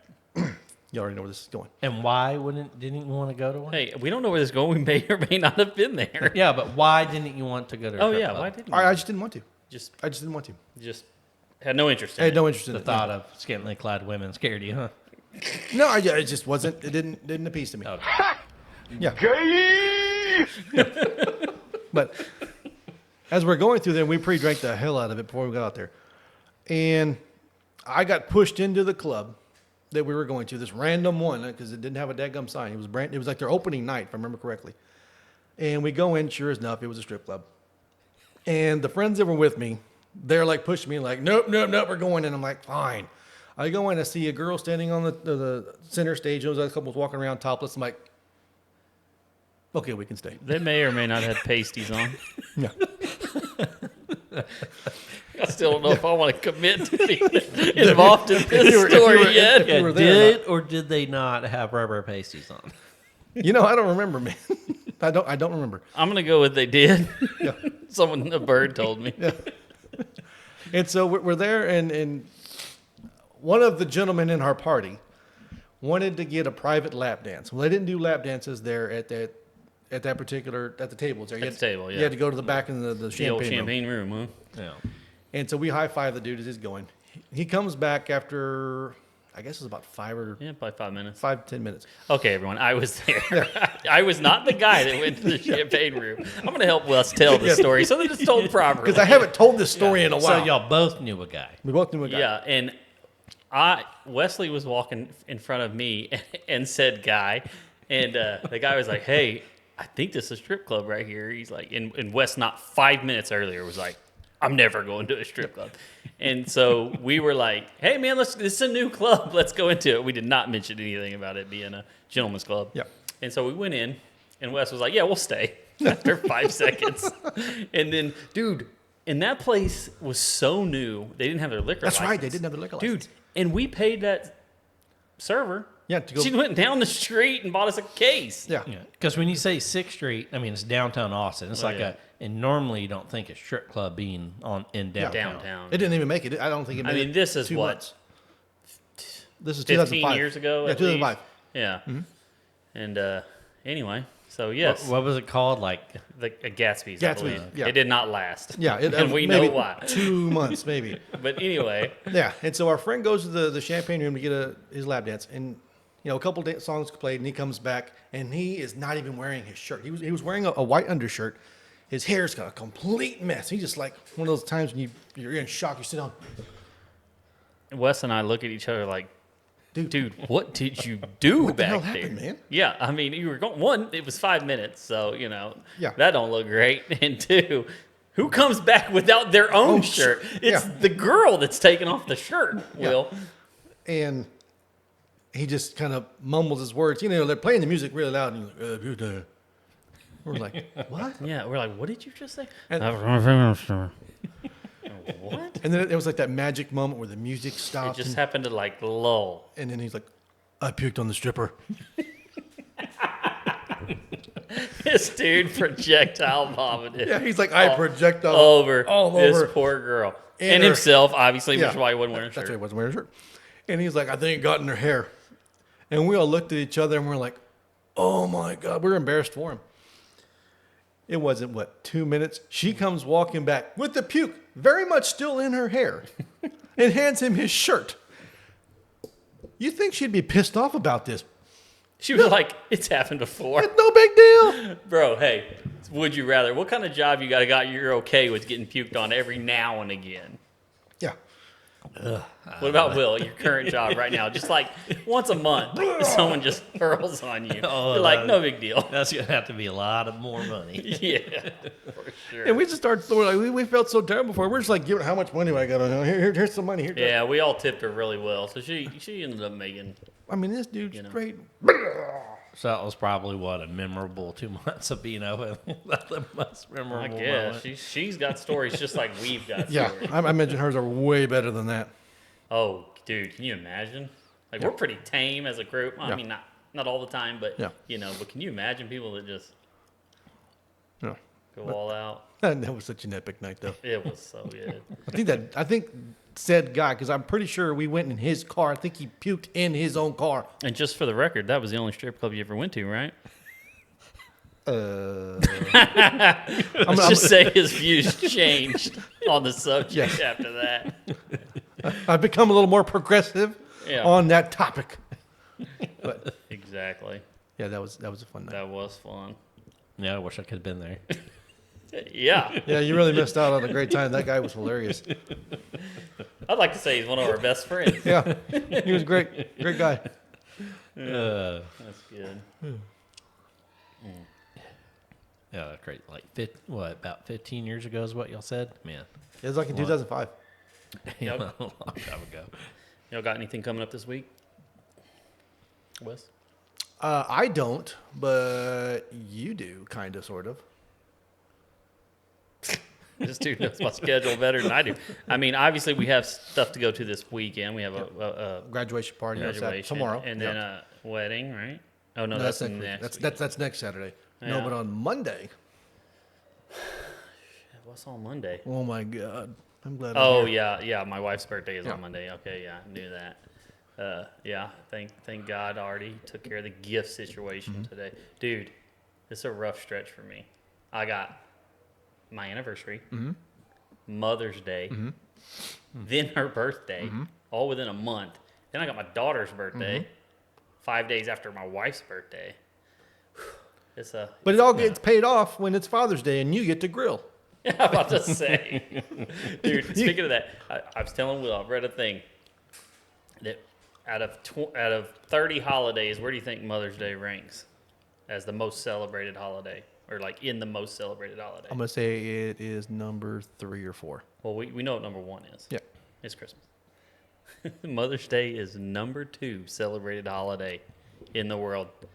[SPEAKER 3] You already know where this is going.
[SPEAKER 2] And why didn't you want to go to one?
[SPEAKER 1] Hey, we don't know where this is going. We may or may not have been there.
[SPEAKER 2] Yeah, but why didn't you want to go to?
[SPEAKER 1] Oh
[SPEAKER 2] a
[SPEAKER 1] yeah,
[SPEAKER 2] club?
[SPEAKER 1] why didn't you?
[SPEAKER 3] I just didn't want to.
[SPEAKER 1] Just
[SPEAKER 3] I just didn't want to.
[SPEAKER 1] had no interest in
[SPEAKER 3] I had
[SPEAKER 1] it.
[SPEAKER 3] no interest in
[SPEAKER 2] The
[SPEAKER 3] it.
[SPEAKER 2] thought of scantily clad women scared you, huh?
[SPEAKER 3] No, it just wasn't. It didn't appease to me.
[SPEAKER 2] Okay.
[SPEAKER 3] Yeah,
[SPEAKER 4] Gay!
[SPEAKER 3] but as we're going through there, we pre-drank the hell out of it before we got out there. And I got pushed into the club that we were going to, this random one, because it didn't have a dadgum sign. It was like their opening night, if I remember correctly. And we go in, sure enough, it was a strip club. And the friends that were with me, they're like pushing me like, nope, we're going in. I'm like, fine. I go in, I see a girl standing on the center stage. Those other couples walking around topless. I'm like, okay, we can stay.
[SPEAKER 1] They may or may not have pasties on.
[SPEAKER 3] Yeah.
[SPEAKER 1] I still don't know if I want to commit to being involved in this story yet.
[SPEAKER 3] if you were there or not.
[SPEAKER 2] Did they not have rubber pasties on?
[SPEAKER 3] I don't remember, man. I don't remember.
[SPEAKER 1] I'm gonna go with they did.
[SPEAKER 3] Yeah.
[SPEAKER 1] A bird told me.
[SPEAKER 3] Yeah. And so we're there, and one of the gentlemen in our party wanted to get a private lap dance. Well, they didn't do lap dances there at the tables there.
[SPEAKER 1] At the table, yeah.
[SPEAKER 3] You had to go to the back in the
[SPEAKER 1] The old
[SPEAKER 3] champagne room.
[SPEAKER 1] champagne room, huh?
[SPEAKER 2] Yeah.
[SPEAKER 3] And so we high-five the dude as he's going. He comes back after, I guess it was about
[SPEAKER 1] Yeah, probably 5 minutes.
[SPEAKER 3] 10 minutes.
[SPEAKER 1] Okay, everyone, I was there. I was not the guy that went to the champagne room. I'm going to help Wes tell the story so that it's told properly.
[SPEAKER 3] Because I haven't told this story in a while.
[SPEAKER 2] So y'all both knew a guy.
[SPEAKER 3] We both knew a guy.
[SPEAKER 1] Yeah, and Wesley was walking in front of me and said guy, and the guy was like, hey, I think this is a strip club right here. He's like, and Wes not 5 minutes earlier was like, I'm never going to a strip club. And so we were like, hey, man, this is a new club. Let's go into it. We did not mention anything about it being a gentleman's club.
[SPEAKER 3] Yeah.
[SPEAKER 1] And so we went in, and Wes was like, yeah, we'll stay after 5 seconds. And then, dude, and that place was so new. They didn't have their liquor license.
[SPEAKER 3] That's right. They didn't have the liquor license.
[SPEAKER 1] Dude, and we paid that server.
[SPEAKER 3] Yeah, to go.
[SPEAKER 1] She went down the street and bought us a case.
[SPEAKER 3] Yeah.
[SPEAKER 2] Yeah. Because when you say 6th Street, I mean, it's downtown Austin. It's
[SPEAKER 1] yeah.
[SPEAKER 2] and normally you don't think a strip club being in downtown.
[SPEAKER 1] Downtown.
[SPEAKER 3] It didn't even make it. I don't think it made it.
[SPEAKER 1] I mean, this is
[SPEAKER 3] 2
[SPEAKER 1] what?
[SPEAKER 3] months. This is
[SPEAKER 1] 15
[SPEAKER 3] 2005.
[SPEAKER 1] years ago?
[SPEAKER 3] Yeah,
[SPEAKER 1] at
[SPEAKER 3] 2005.
[SPEAKER 1] least? Yeah. And anyway, so yes,
[SPEAKER 2] What was it called? Like,
[SPEAKER 1] a Gatsby's, I
[SPEAKER 3] Gatsby's,
[SPEAKER 1] believe.
[SPEAKER 3] yeah.
[SPEAKER 1] It did not last.
[SPEAKER 3] Yeah.
[SPEAKER 1] And we know
[SPEAKER 3] maybe
[SPEAKER 1] why.
[SPEAKER 3] 2 months, maybe.
[SPEAKER 1] But anyway,
[SPEAKER 3] Yeah, and so our friend goes to the champagne room to get his lap dance, and a couple songs played, and he comes back, and he is not even wearing his shirt. He was wearing a white undershirt. His hair's got a complete mess. He's just like one of those times when you're in shock. You sit down,
[SPEAKER 1] Wes and I look at each other like,
[SPEAKER 3] dude.
[SPEAKER 1] dude, what did you do
[SPEAKER 3] What the
[SPEAKER 1] back
[SPEAKER 3] hell
[SPEAKER 1] there?
[SPEAKER 3] happened, man?
[SPEAKER 1] Yeah, I mean, you were going, one, it was 5 minutes, so,
[SPEAKER 3] Yeah.
[SPEAKER 1] that don't look great. And two, who comes back without their own shirt? It's
[SPEAKER 3] yeah.
[SPEAKER 1] the girl that's taking off the shirt, Will.
[SPEAKER 3] And he just kind of mumbles his words. They're playing the music really loud, and he's like, we're like, what?
[SPEAKER 1] Yeah, we're like, what did you just say?
[SPEAKER 3] And-
[SPEAKER 1] What?
[SPEAKER 3] And then it was like that magic moment where the music
[SPEAKER 1] It
[SPEAKER 3] stopped,
[SPEAKER 1] just happened to like lull.
[SPEAKER 3] and then he's like, I puked on the stripper.
[SPEAKER 1] This dude projectile vomited.
[SPEAKER 3] Yeah, he's like, I project
[SPEAKER 1] all
[SPEAKER 3] all
[SPEAKER 1] this
[SPEAKER 3] over.
[SPEAKER 1] poor girl.
[SPEAKER 3] And
[SPEAKER 1] And
[SPEAKER 3] her-
[SPEAKER 1] himself, obviously, which
[SPEAKER 3] Yeah.
[SPEAKER 1] is why he wasn't wearing a
[SPEAKER 3] That's why he
[SPEAKER 1] shirt.
[SPEAKER 3] wasn't wearing a shirt. And he's like, I think it got in her hair. And we all looked at each other and we're like, oh my God. We were embarrassed for him. It wasn't, 2 minutes? She comes walking back with the puke very much still in her hair and hands him his shirt. You think she'd be pissed off about this?
[SPEAKER 1] She was like, it's happened before.
[SPEAKER 3] It's no big deal.
[SPEAKER 1] Bro, hey, would you rather? What kind of job you got you're okay with getting puked on every now and again?
[SPEAKER 3] Yeah.
[SPEAKER 1] What about Will, your current job right now? Just like once a month, someone just hurls on you. You're like, no big deal.
[SPEAKER 2] that's going to have to be a lot of more money.
[SPEAKER 1] Yeah, for sure.
[SPEAKER 3] And we just started throwing, like, we felt so terrible for her. We're just like, giving how much money do I got on her? Here's some money. Here.
[SPEAKER 1] Yeah, we all tipped her really well, so she ended up making.
[SPEAKER 3] I mean, this dude's straight.
[SPEAKER 2] So that was probably, a memorable 2 months of being open. The most memorable
[SPEAKER 1] I guess
[SPEAKER 2] moment.
[SPEAKER 1] she's got stories just like we've got.
[SPEAKER 3] Yeah,
[SPEAKER 1] stories.
[SPEAKER 3] I imagine hers are way better than that.
[SPEAKER 1] Oh, dude, can you imagine? Like we're pretty tame as a group. Well,
[SPEAKER 3] Yeah.
[SPEAKER 1] I mean, not all the time, but
[SPEAKER 3] Yeah.
[SPEAKER 1] But can you imagine people that just
[SPEAKER 3] No.
[SPEAKER 1] go all out?
[SPEAKER 3] That was such an epic night, though.
[SPEAKER 1] It was so good.
[SPEAKER 3] I think said guy, because I'm pretty sure we went in his car. I think he puked in his own car.
[SPEAKER 1] And just for the record, that was the only strip club you ever went to, right? Let's just say his views changed on the subject after that.
[SPEAKER 3] I've become a little more progressive
[SPEAKER 1] Yeah.
[SPEAKER 3] on that topic. But
[SPEAKER 1] Exactly.
[SPEAKER 3] yeah, that was a fun night.
[SPEAKER 1] That was fun.
[SPEAKER 2] Yeah, I wish I could have been there.
[SPEAKER 1] Yeah.
[SPEAKER 3] Yeah, you really missed out on a great time. That guy was hilarious.
[SPEAKER 1] I'd like to say he's one of our best friends.
[SPEAKER 3] Yeah, he was great. Great guy.
[SPEAKER 2] Uh,
[SPEAKER 1] That's good.
[SPEAKER 2] yeah, that's great. Like, about 15 years ago is what y'all said? Man,
[SPEAKER 3] It was like in
[SPEAKER 2] What?
[SPEAKER 3] 2005.
[SPEAKER 1] Yep.
[SPEAKER 2] a long time ago.
[SPEAKER 1] Y'all got anything coming up this week? Wes?
[SPEAKER 3] I don't, but you do, kind of, sort of.
[SPEAKER 1] This dude knows my schedule better than I do. I mean, obviously, we have stuff to go to this weekend. We have a
[SPEAKER 3] Graduation party on
[SPEAKER 1] graduation
[SPEAKER 3] tomorrow,
[SPEAKER 1] and then a wedding, right? Oh no,
[SPEAKER 3] No,
[SPEAKER 1] that's
[SPEAKER 3] next
[SPEAKER 1] next.
[SPEAKER 3] week.
[SPEAKER 1] week.
[SPEAKER 3] That's next Saturday. No,
[SPEAKER 1] Yeah.
[SPEAKER 3] but on Monday.
[SPEAKER 1] What's on Monday?
[SPEAKER 3] Oh my God, I'm glad.
[SPEAKER 1] Oh
[SPEAKER 3] I'm here.
[SPEAKER 1] yeah. My wife's birthday is
[SPEAKER 3] Yeah.
[SPEAKER 1] on Monday. Okay, yeah, I knew that. Yeah, thank God I already took care of the gift situation today, dude. It's a rough stretch for me. I got my anniversary, Mother's Day, then her birthday, all within a month. Then I got my daughter's birthday, 5 days after my wife's birthday. It's a.
[SPEAKER 3] But it all gets paid off when it's Father's Day and you get to grill.
[SPEAKER 1] I'm about to say, dude. Speaking of that, I was telling Will, I've read a thing that out of 30 holidays, where do you think Mother's Day ranks as the most celebrated holiday, or like in the most celebrated holiday?
[SPEAKER 3] I'm gonna say it is number 3 or 4.
[SPEAKER 1] Well, we know what number one is.
[SPEAKER 3] Yeah.
[SPEAKER 1] It's Christmas. Mother's Day is number 2 celebrated holiday in the world. You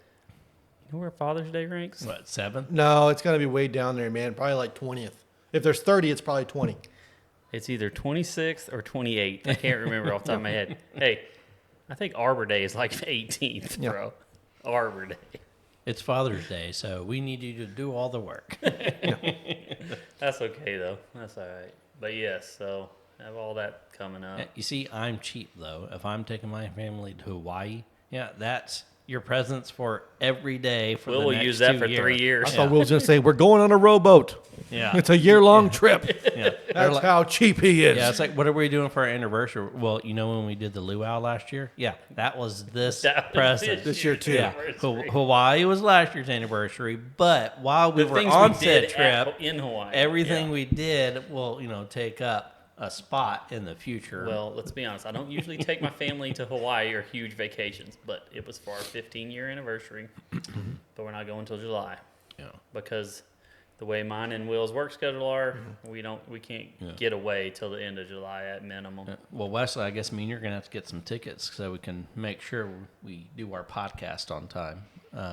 [SPEAKER 1] know where Father's Day ranks?
[SPEAKER 2] What, 7?
[SPEAKER 3] No, it's gonna be way down there, man. Probably like 20th. If there's 30, it's probably 20.
[SPEAKER 1] It's either 26th or 28th. I can't remember off the top of my head. Hey, I think Arbor Day is like 18th,
[SPEAKER 3] Yeah.
[SPEAKER 1] bro. Arbor Day.
[SPEAKER 2] It's Father's Day, so we need you to do all the work.
[SPEAKER 1] That's okay, though. That's all right. But yes, so have all that coming up.
[SPEAKER 2] You see, I'm cheap, though. If I'm taking my family to Hawaii, yeah, that's your presents for every day for the
[SPEAKER 1] We'll
[SPEAKER 2] next
[SPEAKER 1] use that
[SPEAKER 2] 2
[SPEAKER 1] for
[SPEAKER 2] years.
[SPEAKER 1] 3 years.
[SPEAKER 3] I thought Will was gonna say we're going on a rowboat.
[SPEAKER 2] Yeah.
[SPEAKER 3] It's a year-long trip.
[SPEAKER 2] Yeah. They're
[SPEAKER 3] That's
[SPEAKER 2] like-
[SPEAKER 3] how cheap he is.
[SPEAKER 2] Yeah, it's like, what are we doing for our anniversary? Well, you know when we did the luau last year? Yeah, that was this
[SPEAKER 1] That was
[SPEAKER 2] present.
[SPEAKER 3] This year, too.
[SPEAKER 2] Yeah,
[SPEAKER 1] anniversary.
[SPEAKER 2] Hawaii was last year's anniversary, but while we
[SPEAKER 1] The
[SPEAKER 2] were
[SPEAKER 1] things
[SPEAKER 2] on
[SPEAKER 1] we
[SPEAKER 2] said
[SPEAKER 1] did
[SPEAKER 2] trip,
[SPEAKER 1] in Hawaii.
[SPEAKER 2] everything
[SPEAKER 1] Yeah.
[SPEAKER 2] we did will, take up a spot in the future.
[SPEAKER 1] Well, let's be honest. I don't usually take my family to Hawaii or huge vacations, but it was for our 15-year anniversary. But we're not going until July
[SPEAKER 2] yeah.
[SPEAKER 1] because the way mine and Will's work schedule are, we can't
[SPEAKER 2] Yeah.
[SPEAKER 1] get away till the end of July at minimum.
[SPEAKER 2] Well, Wesley, I guess me and you're gonna have to get some tickets so we can make sure we do our podcast on time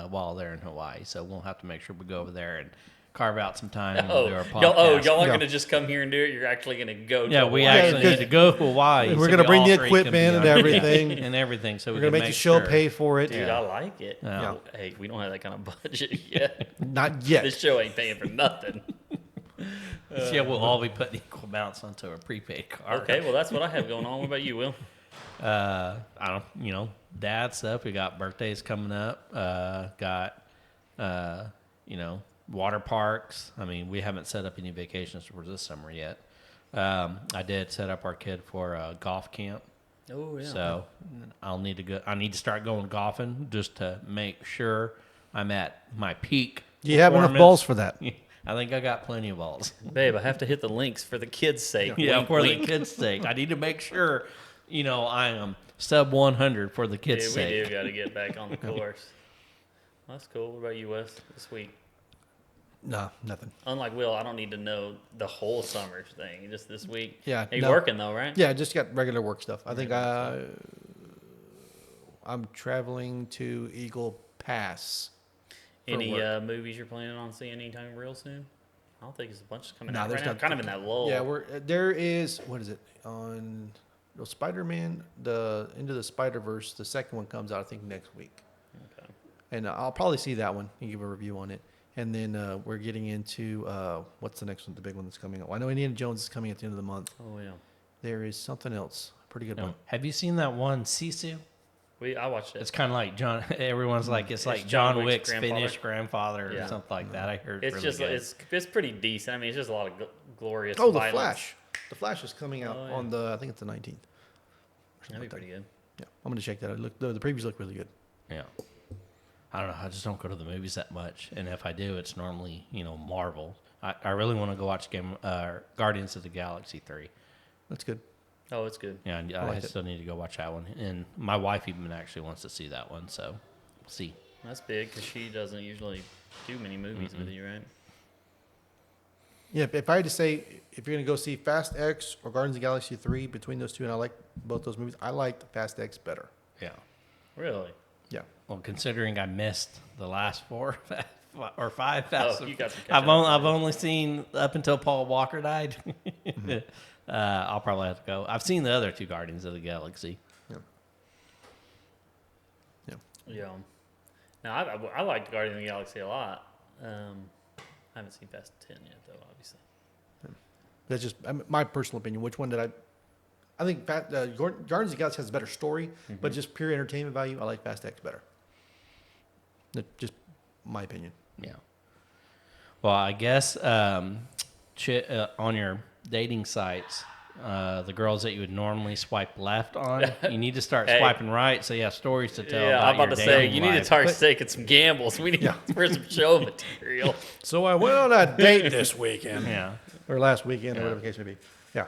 [SPEAKER 2] while they're in Hawaii. So we'll have to make sure we go over there and carve out some time and we'll do our podcast.
[SPEAKER 1] y'all aren't
[SPEAKER 3] Yeah.
[SPEAKER 1] going to just come here and do it. You're actually going to go.
[SPEAKER 2] Yeah,
[SPEAKER 1] to
[SPEAKER 2] we
[SPEAKER 1] Hawaii.
[SPEAKER 2] actually need to go to Hawaii.
[SPEAKER 3] We're
[SPEAKER 2] so
[SPEAKER 3] gonna
[SPEAKER 2] we
[SPEAKER 3] bring
[SPEAKER 2] all
[SPEAKER 3] the
[SPEAKER 2] three can be
[SPEAKER 3] equipment and
[SPEAKER 2] on-
[SPEAKER 3] everything.
[SPEAKER 2] and everything. So
[SPEAKER 3] We're
[SPEAKER 2] we
[SPEAKER 3] gonna
[SPEAKER 2] can
[SPEAKER 3] make the show
[SPEAKER 2] sure.
[SPEAKER 3] pay for it.
[SPEAKER 1] Dude,
[SPEAKER 2] Yeah.
[SPEAKER 1] I like it.
[SPEAKER 2] Yeah.
[SPEAKER 1] Hey, we don't have that kind of budget yet.
[SPEAKER 3] Not yet.
[SPEAKER 1] This show ain't paying for nothing.
[SPEAKER 2] Yeah, we'll all be putting equal amounts onto a prepaid card.
[SPEAKER 1] Okay, well that's what I have going on. What about you, Will?
[SPEAKER 2] I don't, dad stuff. We got birthdays coming up. Water parks. I mean, we haven't set up any vacations for this summer yet. I did set up our kid for a golf camp.
[SPEAKER 1] Oh yeah.
[SPEAKER 2] So I need to start going golfing just to make sure I'm at my peak.
[SPEAKER 3] Do you have enough
[SPEAKER 2] performance.
[SPEAKER 3] balls for that?
[SPEAKER 2] I think I got plenty of balls.
[SPEAKER 1] Babe, I have to hit the links for the kids' sake.
[SPEAKER 2] Yeah,
[SPEAKER 1] Wink,
[SPEAKER 2] for
[SPEAKER 1] wink.
[SPEAKER 2] the kids' sake. I need to make sure, I am sub 100 for the kids'
[SPEAKER 1] Dude,
[SPEAKER 2] sake.
[SPEAKER 1] we do got to get back on the course. That's cool. What about you, Wes, this week?
[SPEAKER 3] No, nothing.
[SPEAKER 1] Unlike Will, I don't need to know the whole summer thing. Just this week.
[SPEAKER 3] Yeah,
[SPEAKER 1] Hey,
[SPEAKER 3] no.
[SPEAKER 1] working though, right?
[SPEAKER 3] Yeah, just got regular work stuff. I think I'm traveling to Eagle Pass. for
[SPEAKER 1] Any
[SPEAKER 3] work.
[SPEAKER 1] movies you're planning on seeing anytime real soon? I don't think there's a bunch coming
[SPEAKER 3] Nah,
[SPEAKER 1] out
[SPEAKER 3] there's
[SPEAKER 1] right now.
[SPEAKER 3] not-
[SPEAKER 1] Kind of in that lull.
[SPEAKER 3] Yeah, there is, what is it, on Spider-Man, the Into the Spider-Verse, the second one comes out, I think, next week.
[SPEAKER 1] Okay.
[SPEAKER 3] And I'll probably see that one and give a review on it. And then we're getting into, what's the next one, the big one that's coming out? Well, I know Indiana Jones is coming at the end of the month.
[SPEAKER 1] Oh yeah.
[SPEAKER 3] There is something else, pretty good one.
[SPEAKER 2] Have you seen that one, Sisu?
[SPEAKER 1] I watched it.
[SPEAKER 2] It's kind of like John. Everyone's like, it's like
[SPEAKER 1] John
[SPEAKER 2] John
[SPEAKER 1] Wick's
[SPEAKER 2] Wick's
[SPEAKER 1] grandfather.
[SPEAKER 2] Finnish grandfather
[SPEAKER 1] Yeah.
[SPEAKER 2] or something like that. I heard
[SPEAKER 1] It's
[SPEAKER 2] really
[SPEAKER 1] just
[SPEAKER 2] good.
[SPEAKER 1] it's pretty decent. I mean, it's just a lot of glorious.
[SPEAKER 3] Oh, The
[SPEAKER 1] violence.
[SPEAKER 3] Flash. The Flash is coming out
[SPEAKER 1] Oh, yeah.
[SPEAKER 3] on the, I think it's the 19th.
[SPEAKER 1] That'd be pretty good.
[SPEAKER 3] Yeah, I'm going to check that out. Look, the previews look really good.
[SPEAKER 2] Yeah. I don't know. I just don't go to the movies that much, and if I do, it's normally Marvel. I really want to go watch Guardians of the Galaxy 3.
[SPEAKER 3] That's good.
[SPEAKER 1] Oh, it's good.
[SPEAKER 2] Yeah, and I still need to go watch that one. And my wife even actually wants to see that one, so we'll see.
[SPEAKER 1] That's big because she doesn't usually do many movies with you, right?
[SPEAKER 3] Yeah, if I had to say, if you're going to go see Fast X or Guardians of the Galaxy 3, between those two, and I like both those movies, I liked Fast X better.
[SPEAKER 2] Yeah.
[SPEAKER 1] Really?
[SPEAKER 3] Yeah.
[SPEAKER 2] Well, considering I missed the last 4 or 5 Fast,
[SPEAKER 1] You got some
[SPEAKER 2] I've
[SPEAKER 1] catching up to do.
[SPEAKER 2] only seen up until Paul Walker died. I'll probably have to go. I've seen the other 2 Guardians of the Galaxy.
[SPEAKER 1] Yeah. Now, I liked Guardians of the Galaxy a lot. I haven't seen Fast 10 yet, though, obviously.
[SPEAKER 3] That's just my personal opinion. Which one did I think Guardians of the Galaxy has a better story, but just pure entertainment value, I like Fast X better. Just my opinion.
[SPEAKER 2] Yeah. Well, I guess on your dating sites, the girls that you would normally swipe left on, you need to start swiping right so you have stories to tell.
[SPEAKER 1] Yeah, I'm about
[SPEAKER 2] your
[SPEAKER 1] to say,
[SPEAKER 2] dating
[SPEAKER 1] you need to
[SPEAKER 2] life.
[SPEAKER 1] start taking some gambles. We need for some show material.
[SPEAKER 3] So I went on a date this weekend.
[SPEAKER 2] Yeah.
[SPEAKER 3] Or last weekend, or whatever the case may be. Yeah.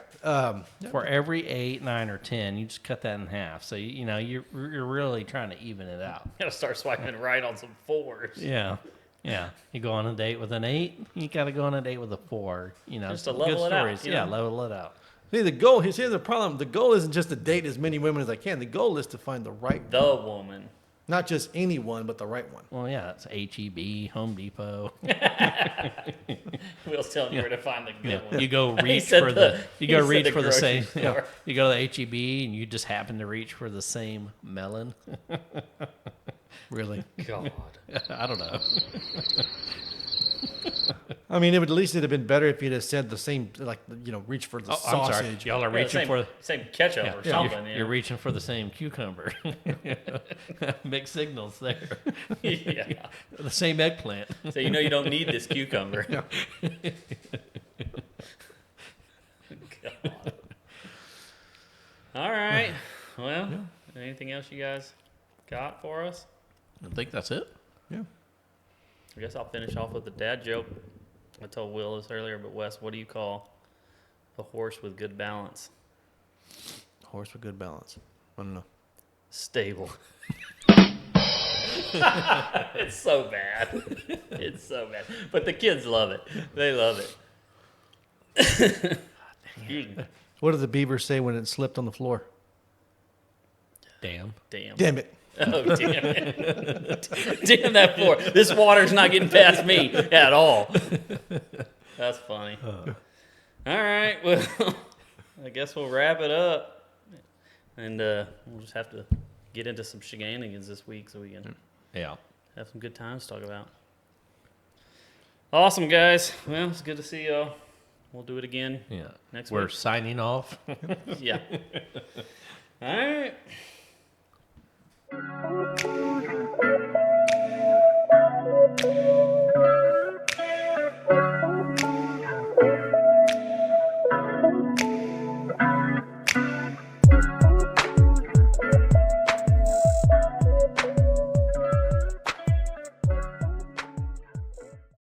[SPEAKER 2] For every 8, 9, or 10, you just cut that in half. So you're really trying to even it out.
[SPEAKER 1] Got to start swiping right on some 4s.
[SPEAKER 2] Yeah. Yeah. You go on a date with an 8, you got to go on a date with a 4.
[SPEAKER 1] Just to
[SPEAKER 2] some
[SPEAKER 1] level
[SPEAKER 2] good
[SPEAKER 1] it out,
[SPEAKER 2] stories.
[SPEAKER 1] you
[SPEAKER 2] Yeah,
[SPEAKER 1] know?
[SPEAKER 2] level it out.
[SPEAKER 3] See, here's the problem. The goal isn't just to date as many women as I can. The goal is to find the right one.
[SPEAKER 1] The woman.
[SPEAKER 3] Not just any one, but the right one.
[SPEAKER 2] Well, yeah, it's HEB, Home Depot.
[SPEAKER 1] Will's telling you where to find the good one.
[SPEAKER 2] You go
[SPEAKER 1] He
[SPEAKER 2] reach
[SPEAKER 1] said
[SPEAKER 2] for
[SPEAKER 1] the-
[SPEAKER 2] you
[SPEAKER 1] he
[SPEAKER 2] go
[SPEAKER 1] said
[SPEAKER 2] reach
[SPEAKER 1] the
[SPEAKER 2] for the
[SPEAKER 1] grocery
[SPEAKER 2] same.
[SPEAKER 1] store.
[SPEAKER 2] You go to the HEB and you just happen to reach for the same melon.
[SPEAKER 3] Really.
[SPEAKER 1] God.
[SPEAKER 2] I don't know.
[SPEAKER 3] I mean, at least it'd have been better if you'd have said the same, reach for the
[SPEAKER 2] I'm sorry.
[SPEAKER 3] sausage.
[SPEAKER 2] Y'all are
[SPEAKER 1] Yeah,
[SPEAKER 2] reaching for
[SPEAKER 1] same ketchup or something.
[SPEAKER 2] You're reaching for the same cucumber. Mixed signals there.
[SPEAKER 1] Yeah.
[SPEAKER 2] The same eggplant.
[SPEAKER 1] So you know you don't need this cucumber. God. All right. Well, anything else you guys got for us?
[SPEAKER 2] I think that's it.
[SPEAKER 3] Yeah.
[SPEAKER 1] I guess I'll finish off with the dad joke. I told Will this earlier, but Wes, what do you call a horse with good balance?
[SPEAKER 3] Horse with good balance. I don't know.
[SPEAKER 1] Stable. It's so bad. It's so bad. But the kids love it. They love it.
[SPEAKER 3] What did the beaver say when it slipped on the floor?
[SPEAKER 2] Damn.
[SPEAKER 1] Damn.
[SPEAKER 3] Damn it.
[SPEAKER 1] Oh, damn it. Damn that floor. This water's not getting past me at all. That's funny. All right. Well, I guess we'll wrap it up. And we'll just have to get into some shenanigans this week so we can
[SPEAKER 2] Yeah.
[SPEAKER 1] have some good times to talk about. Awesome, guys. Well, it's good to see y'all. We'll do it again
[SPEAKER 2] Yeah.
[SPEAKER 1] next
[SPEAKER 2] We're
[SPEAKER 1] week.
[SPEAKER 2] signing off.
[SPEAKER 1] Yeah. All right.